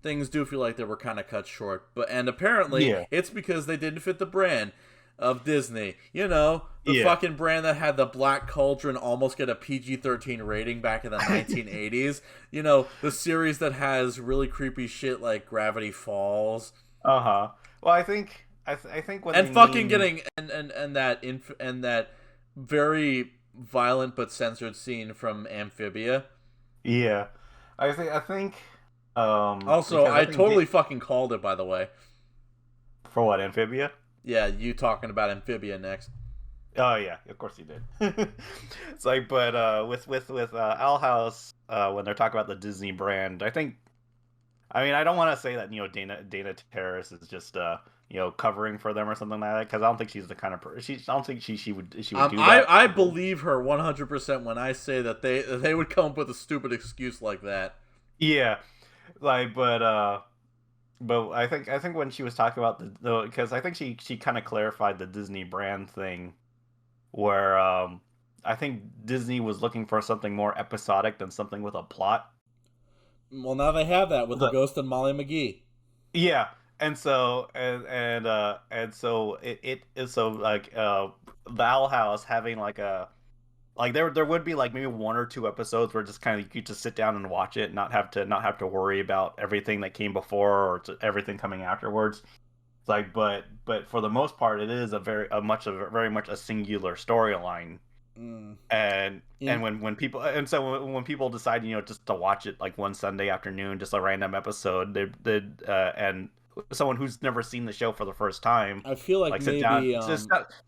things do feel like they were kind of cut short. And apparently it's because they didn't fit the brand of Disney. You know, the fucking brand that had the Black Cauldron almost get a PG-13 rating back in the 1980s. You know, the series that has really creepy shit like Gravity Falls. Well, I think when getting that very violent but censored scene from Amphibia. Yeah, I think. Also, I totally fucking called it, by the way. For what, Amphibia? Yeah, you talking about Amphibia next. Oh yeah, of course you did. It's like, but with Owl House, when they're talking about the Disney brand, I mean, I don't want to say that, you know, Dana Terrace is just you know, covering for them or something like that, because I don't think she's the kind of person. I don't think she would do that. I believe her 100% when I say that they would come up with a stupid excuse like that. Yeah, like, but I think when she was talking about because I think she kind of clarified the Disney brand thing, where I think Disney was looking for something more episodic than something with a plot. Well, now they have that with the Ghost and Molly McGee. Yeah, and so so it so like the Owl House having like a. Like there would be like maybe one or two episodes where just kind of you just sit down and watch it, and not have to worry about everything that came before or everything coming afterwards. It's like, but for the most part, it is very much a singular storyline. And when people decide, you know, just to watch it like one Sunday afternoon, just a random episode, and someone who's never seen the show for the first time, I feel like sit maybe down,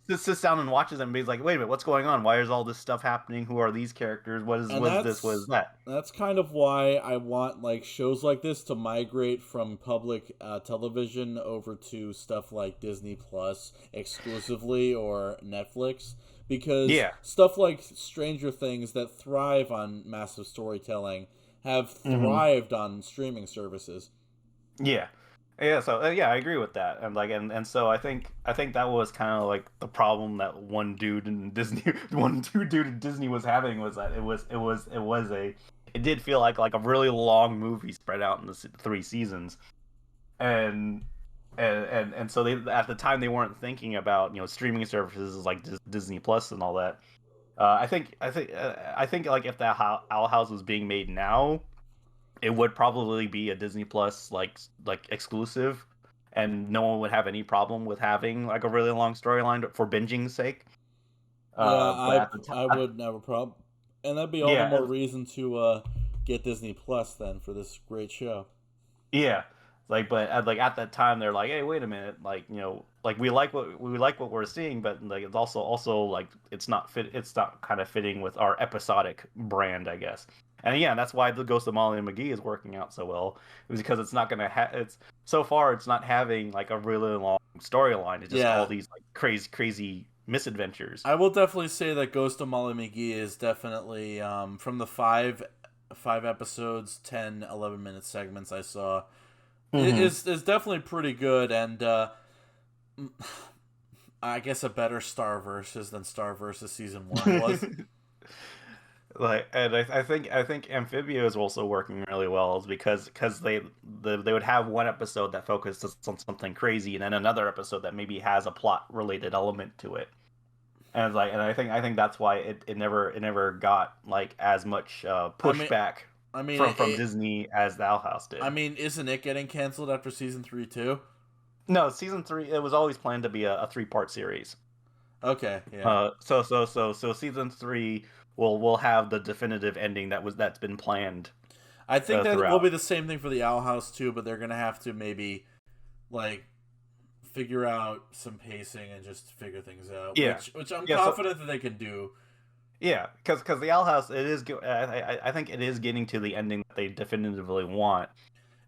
just sits down and watches them and be like, wait a minute, what's going on? Why is all this stuff happening? Who are these characters? What is this? What is that? That's kind of why I want like shows like this to migrate from public television over to stuff like Disney Plus exclusively or Netflix, because stuff like Stranger Things that thrive on massive storytelling have thrived on streaming services. Yeah, so I agree with that, and like, and so I think that was kind of like the problem that one dude in Disney was having, was that it did feel like a really long movie spread out in the 3 seasons, and so they, at the time, they weren't thinking about, you know, streaming services like Disney Plus and all that. I think like if that Owl House was being made now, it would probably be a Disney Plus like exclusive, and no one would have any problem with having like a really long storyline for binging's sake. I wouldn't have a problem, and that'd be all the more reason to get Disney Plus then for this great show. Yeah, like, but at that time they're like, hey, wait a minute, like, you know, like we like what we're seeing, but like it's also like it's not kind of fitting with our episodic brand, I guess. And yeah, that's why the Ghost of Molly and McGee is working out so well. It was because it's not gonna it's so far it's not having like a really long storyline. It's just all these like crazy misadventures. I will definitely say that Ghost of Molly McGee is definitely from the five episodes, 10-11 minute segments I saw, is definitely pretty good, and I guess a better Star Versus than Star Versus season 1 was. Like, and I think Amphibia is also working really well, is because they would have one episode that focuses on something crazy, and then another episode that maybe has a plot related element to it. And I think that's why it never got like as much pushback from Disney as the Owl House did. I mean, isn't it getting canceled after season 3 too? No, season 3. It was always planned to be a 3-part series. Okay, yeah. So season 3 will have the definitive ending that's been planned. I think that throughout. will be the same thing for the Owl House too, but they're gonna have to maybe like figure out some pacing and just figure things out. Yeah. Which I'm Yeah, confident that they can do. Yeah, because the Owl House, it is. I think it is getting to the ending that they definitively want.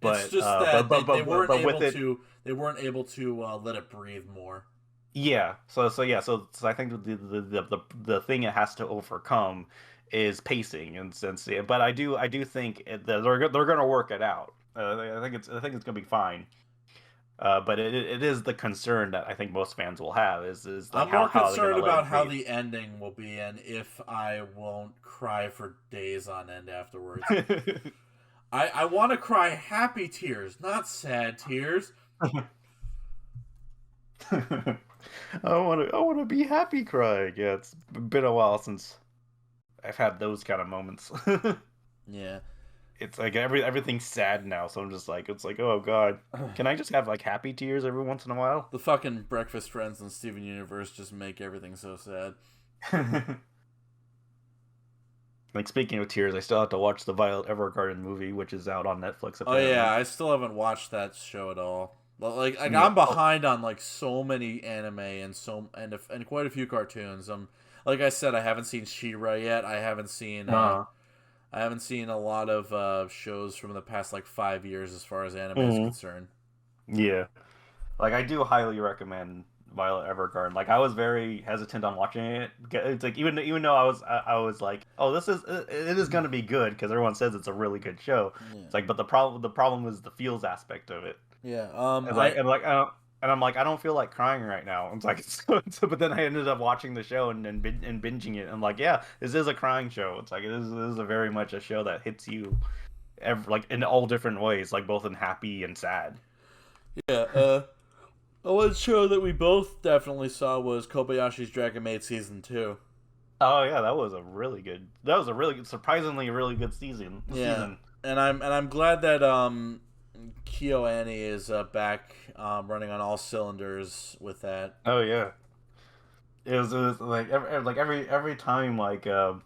But It's just that they weren't but able with it, to. They weren't able to let it breathe more. yeah. So I think the thing it has to overcome is pacing and sense. But I do think they're going to work it out. I think it's going to be fine. But it is the concern that I think most fans will have is like I'm more how they're concerned gonna let about it how breathe. the ending will be and if I won't cry for days on end afterwards. I want to cry happy tears, not sad tears. I want to be happy crying. Yeah, it's been a while since I've had those kind of moments. Yeah. It's like everything's sad now, so I'm just like, it's like, oh god, can I just have like happy tears every once in a while? The fucking Breakfast Friends and Steven Universe just make everything so sad. Like, speaking of tears, I still have to watch the Violet Evergarden movie, which is out on Netflix. Oh Apparently. yeah, I still haven't watched that show at all. Like Yeah. I'm behind on like so many anime and quite a few cartoons. Like I said, I haven't seen She-Ra yet. I haven't seen a lot of shows from the past like 5 years as far as anime is concerned. Yeah, like I do highly recommend Violet Evergarden. Like I was very hesitant on watching it. It's like even though I was like, oh, it is gonna be good because everyone says it's a really good show. Yeah. It's like, but the problem is the feels aspect of it. Yeah. And I'm like, I don't feel like crying right now. It's like, but then I ended up watching the show and binging it. I'm like, yeah, this is a crying show. It's like this is a very much a show that hits you, like in all different ways, like both in happy and sad. Yeah. One show that we both definitely saw was Kobayashi's Dragon Maid Season 2. Oh yeah, that was a really surprisingly really good season. Yeah, and I'm glad that KyoAni is back running on all cylinders with that. Oh yeah, it was like every time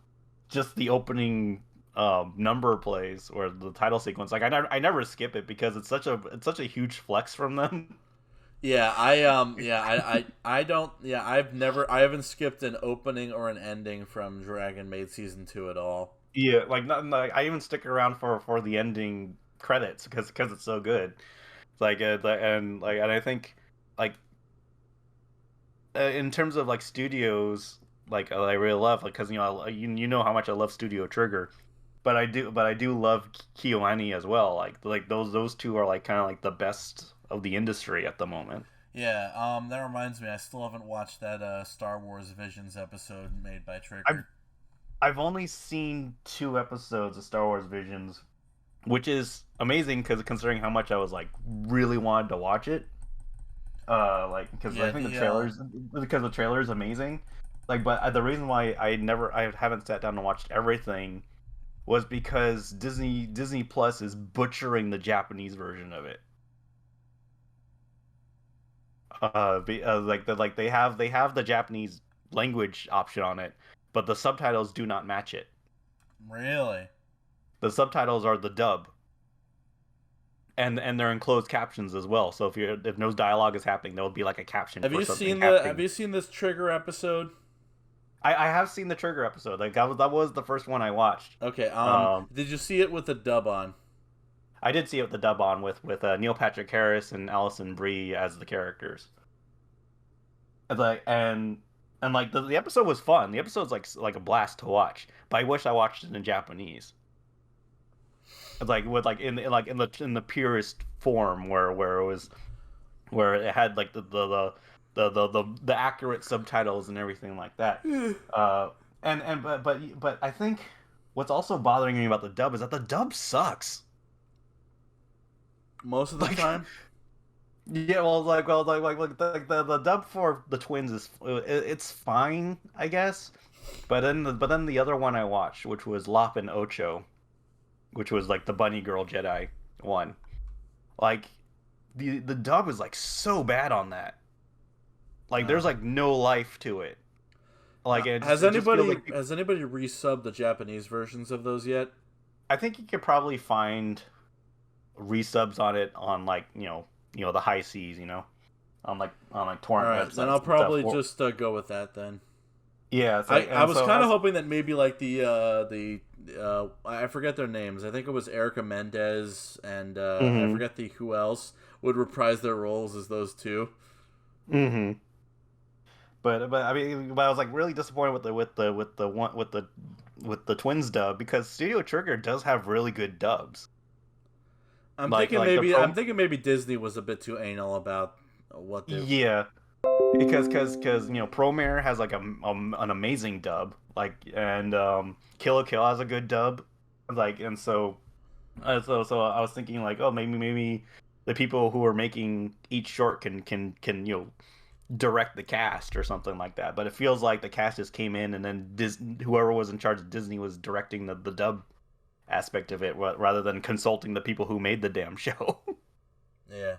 just the opening number plays or the title sequence. Like I never skip it because it's such a huge flex from them. Yeah, I haven't skipped an opening or an ending from Dragon Maid Season 2 at all. Yeah, like I even stick around for the ending credits because it's so good. And I think like in terms of like studios, like I really love because you know how much I love Studio Trigger, but I do love KyoAni as well. Like those two are like kind of like the best of the industry at the moment. Yeah, that reminds me, I still haven't watched that Star Wars Visions episode made by Trigger. I've only seen 2 episodes of Star Wars Visions, which is amazing because considering how much I was like really wanted to watch it. Because I think the trailer is amazing. Like, but the reason why I haven't sat down and watched everything was because Disney Plus is butchering the Japanese version of it. They have the Japanese language option on it, but the subtitles do not match it. Really? The subtitles are the dub, and they're in closed captions as well. So if no dialogue is happening, there will be like a caption. Have you seen this Trigger episode? I have seen the Trigger episode. Like that was the first one I watched. Okay. Did you see it with the dub on? I did see it with the dub on with Neil Patrick Harris and Alison Brie as the characters. And the episode was fun. The episode's like a blast to watch. But I wish I watched it in Japanese. In the purest form where it had like the accurate subtitles and everything like that. But I think what's also bothering me about the dub is that the dub sucks. Most of the time. Yeah, the dub for the twins it's fine, I guess. But then the other one I watched, which was Lop and Ocho, which was like the Bunny Girl Jedi one, like the dub is like so bad on that. Like there's like no life to it. Like it just, has it just feels anybody like has anybody resubbed the Japanese versions of those yet? I think you could probably find resubs on it on like the high seas, on like All torrent right, websites. then I'll and probably stuff. just go with that then. Yeah, it's I was so kind of that's- hoping that maybe like the I forget their names. I think it was Erica Mendez and I forget who else would reprise their roles as those two. Mm-hmm. But I mean, but I was like really disappointed with the Twins dub because Studio Trigger does have really good dubs. I'm Like- thinking like the maybe pro- I'm thinking maybe Disney was a bit too anal about what they. Yeah, because Promare has like an amazing dub, like and Kill la Kill has a good dub, like and so I was thinking like, oh, maybe the people who are making each short can direct the cast or something like that. But it feels like the cast just came in and then whoever was in charge of Disney was directing the dub aspect of it rather than consulting the people who made the damn show. Yeah.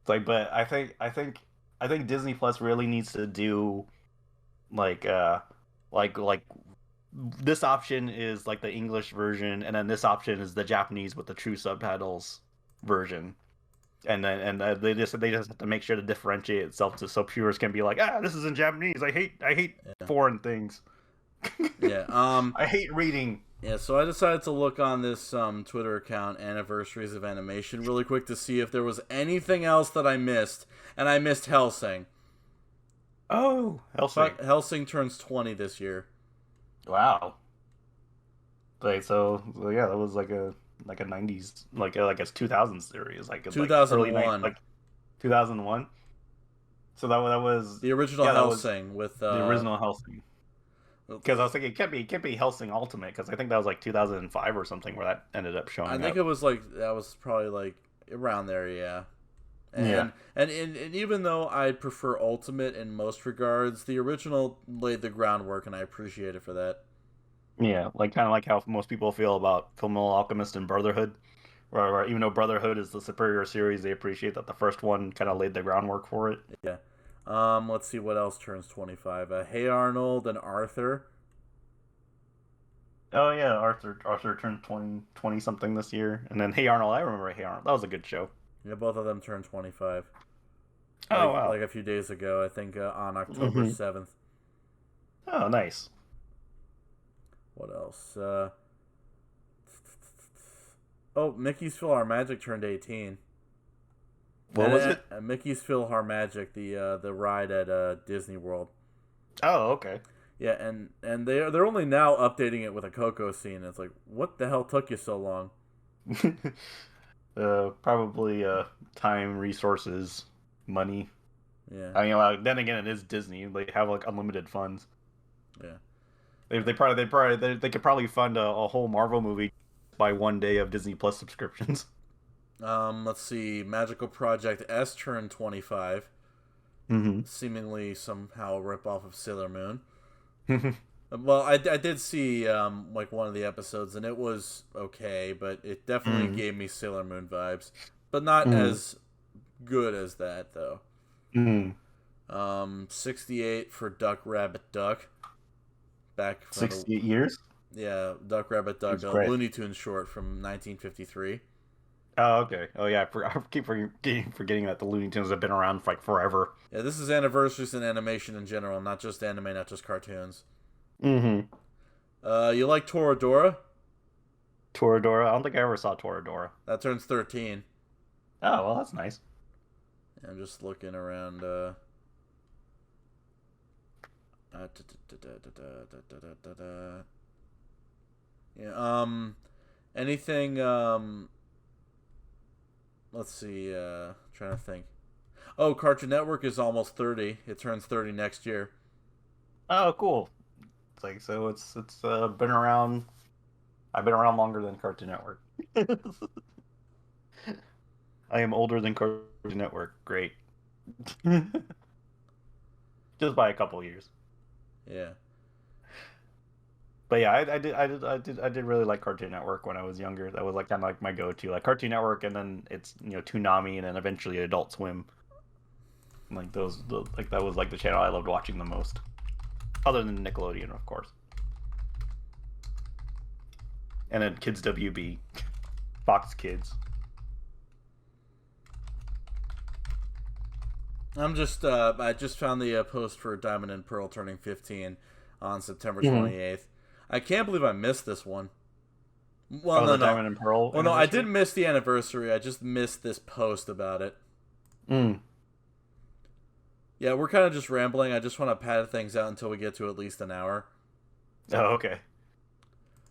It's like, but I think Disney Plus really needs to do like this option is like the English version, and then this option is the Japanese with the true subtitles version. And then they just have to make sure to differentiate itself so viewers can be like, this is in Japanese. I hate foreign things. Yeah. I hate reading. Yeah, so I decided to look on this Twitter account, Anniversaries of Animation, really quick to see if there was anything else that I missed, and I missed Hellsing. Oh, Hellsing. Hellsing turns 20 this year. Wow. Like so yeah, that was like a 90s like a 2000s series, like 2001. Like 2001. So that was The original that was Hellsing with the original Hellsing. Because I was thinking it can't be Hellsing Ultimate because I think that was like 2005 or something where that ended up showing. I think it was like that was probably like around there, yeah. And even though I prefer Ultimate in most regards, the original laid the groundwork, and I appreciate it for that. Yeah, like kind of like how most people feel about Fullmetal Alchemist and Brotherhood, where even though Brotherhood is the superior series, they appreciate that the first one kind of laid the groundwork for it. Yeah. Let's see what else turns 25. Hey Arnold and Arthur. Oh yeah, Arthur turned 20 something this year, and then Hey Arnold, I remember Hey Arnold. That was a good show. Yeah, both of them turned 25. Oh wow! Like a few days ago, I think on October 7th. Oh nice. What else? Mickey's PhilharMagic turned 18. What was it? Mickey's PhilharMagic, the ride at Disney World. Oh okay. Yeah, and they're only now updating it with a Coco scene. It's like, what the hell took you so long? Probably time, resources, money. Yeah. I mean, then again, it is Disney. They have like unlimited funds. Yeah. They could probably fund a whole Marvel movie by one day of Disney Plus subscriptions. Let's see. Magical Project S turned 25. Mm-hmm. Seemingly somehow a ripoff of Sailor Moon. Well, I did see like one of the episodes, and it was okay, but it definitely gave me Sailor Moon vibes, but not as good as that though. 68 for Duck Rabbit Duck. Back from 68 years. Yeah, Duck Rabbit Duck, a Looney Tunes short from 1953. Oh, okay. Oh, yeah. I keep forgetting that the Looney Tunes have been around for like forever. Yeah, this is anniversaries in animation in general, not just anime, not just cartoons. Mm-hmm. You like Toradora? Toradora? I don't think I ever saw Toradora. That turns 13. Oh, well, that's nice. I'm just looking around. Yeah. Anything? Let's see. Trying to think. Oh, Cartoon Network is almost 30. It turns 30 next year. Oh, cool. It's like so. It's been around. I've been around longer than Cartoon Network. I am older than Cartoon Network. Great. Just by a couple years. Yeah. But yeah, I did really like Cartoon Network when I was younger. That was like kind of like my go-to, like Cartoon Network, and then it's Toonami, and then eventually Adult Swim. Like like that was like the channel I loved watching the most, other than Nickelodeon, of course. And then Kids WB, Fox Kids. I just found the post for Diamond and Pearl turning 15 on September 28th. I can't believe I missed this one. Well, no, the Diamond and Pearl. Well, no, I didn't miss the anniversary. I just missed this post about it. Yeah, we're kind of just rambling. I just want to pad things out until we get to at least an hour. Oh, okay.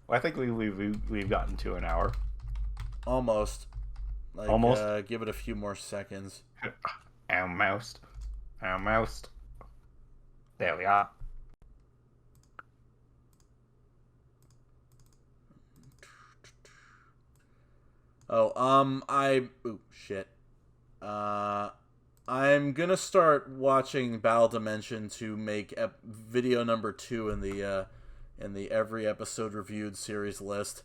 Well, I think we've gotten to an hour. Almost. Like, Almost. Give it a few more seconds. Almost. Almost. There we are. Oh, shit. I'm gonna start watching Battle Dimension to make video number 2 in the every episode reviewed series list.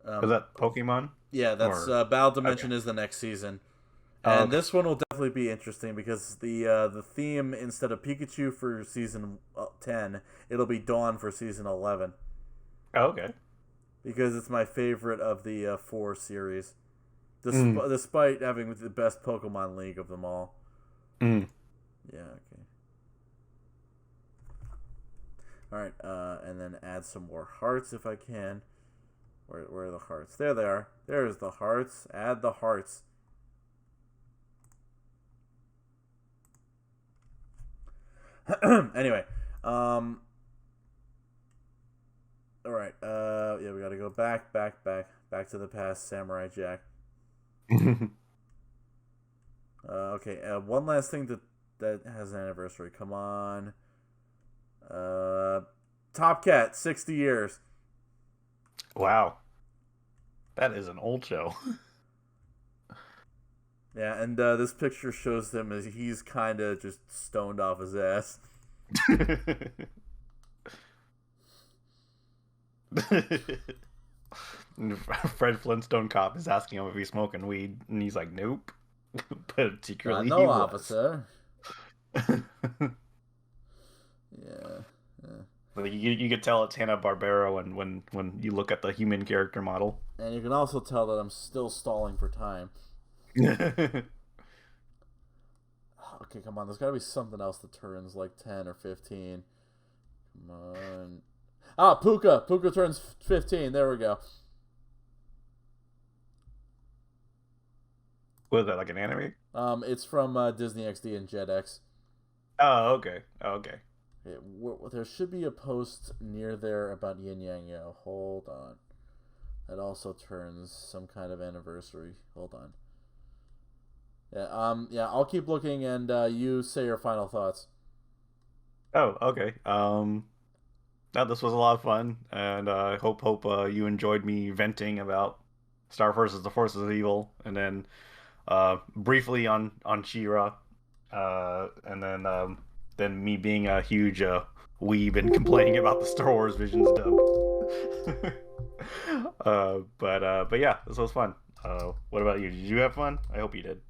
Is that Pokemon? Yeah, that's Battle Dimension is the next season, and this one will definitely be interesting because the theme, instead of Pikachu for season 10, it'll be Dawn for season 11. Oh, okay. Because it's my favorite of the 4 series. Despite having the best Pokemon League of them all. Yeah, okay. Alright, and then add some more hearts if I can. Where are the hearts? There they are. There's the hearts. Add the hearts. Anyway, alright, yeah, we gotta go back to the past, Samurai Jack. Okay, one last thing that has an anniversary. Come on. Top Cat, 60 years. Wow. That is an old show. Yeah, and this picture shows him as he's kind of just stoned off his ass. Fred Flintstone cop is asking him if he's smoking weed, and he's like, "Nope." But secretly, no, he officer. was. Yeah. But you could tell it's Hanna-Barbera when you look at the human character model. And you can also tell that I'm still stalling for time. Okay, come on. There's got to be something else that turns like 10 or 15. Come on. Ah, Puka. Puka turns 15. There we go. Was that like an anime? It's from Disney XD and JetX. Oh, okay. Oh, okay. There should be a post near there about Yin Yang Yo. Hold on. That also turns some kind of anniversary. Hold on. Yeah, I'll keep looking, and you say your final thoughts. Oh, okay. Now this was a lot of fun, and I hope you enjoyed me venting about Star versus the Forces of Evil, and then briefly on She-Ra, and then me being a huge weeb and complaining about the Star Wars Visions dub. But yeah, this was fun. What about you? Did you have fun? I hope you did.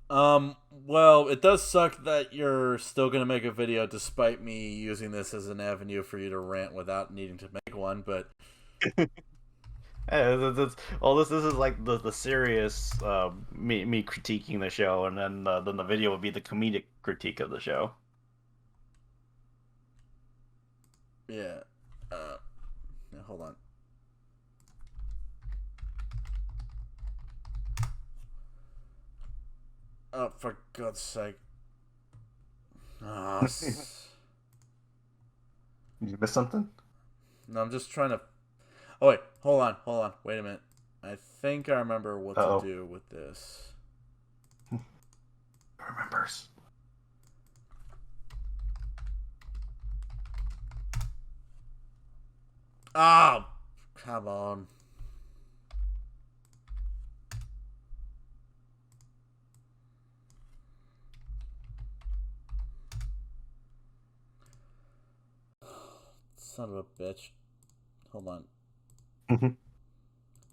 Well, it does suck that you're still gonna make a video despite me using this as an avenue for you to rant without needing to make one, but this is like the serious me critiquing the show, and then the video would be the comedic critique of the show. Yeah. Hold on. Oh, for God's sake. Oh, Did you miss something? No, I'm just trying to... Oh, wait. Hold on. Wait a minute. I think I remember what to do with this. Remembers. Oh, come on. Son of a bitch. Hold on.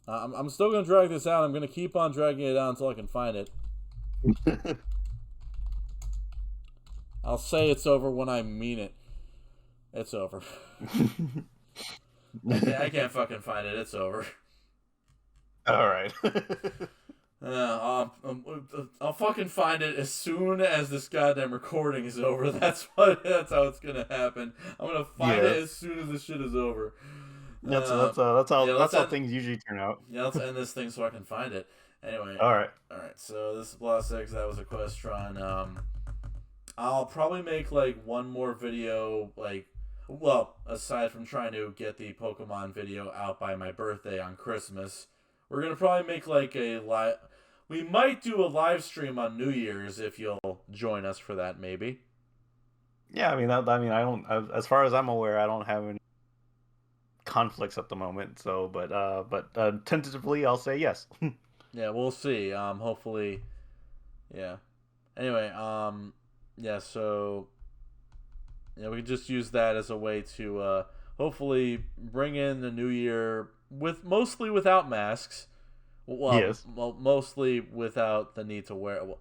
I'm still gonna drag this out. I'm gonna keep on dragging it out until I can find it. I'll say it's over when I mean it. It's over. I can't fucking find it. It's over. All right. I'll fucking find it as soon as this goddamn recording is over. That's how it's gonna happen. I'm gonna find it as soon as this shit is over. That's how things usually turn out. Yeah, let's end this thing so I can find it. Anyway. All right. So this is Block 6. That was Equestron. I'll probably make like one more video, aside from trying to get the Pokemon video out by my birthday on Christmas. We're gonna probably make like a live. We might do a live stream on New Year's if you'll join us for that, maybe. Yeah, I don't. As far as I'm aware, I don't have any conflicts at the moment. So, but tentatively, I'll say yes. Yeah, we'll see. Hopefully, yeah. Anyway, yeah. So, yeah, we can just use that as a way to hopefully bring in the new year mostly without masks. Well, yes. Well, mostly without the need to wear. Well,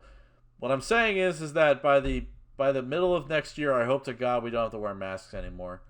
what I'm saying is that by the middle of next year, I hope to God we don't have to wear masks anymore.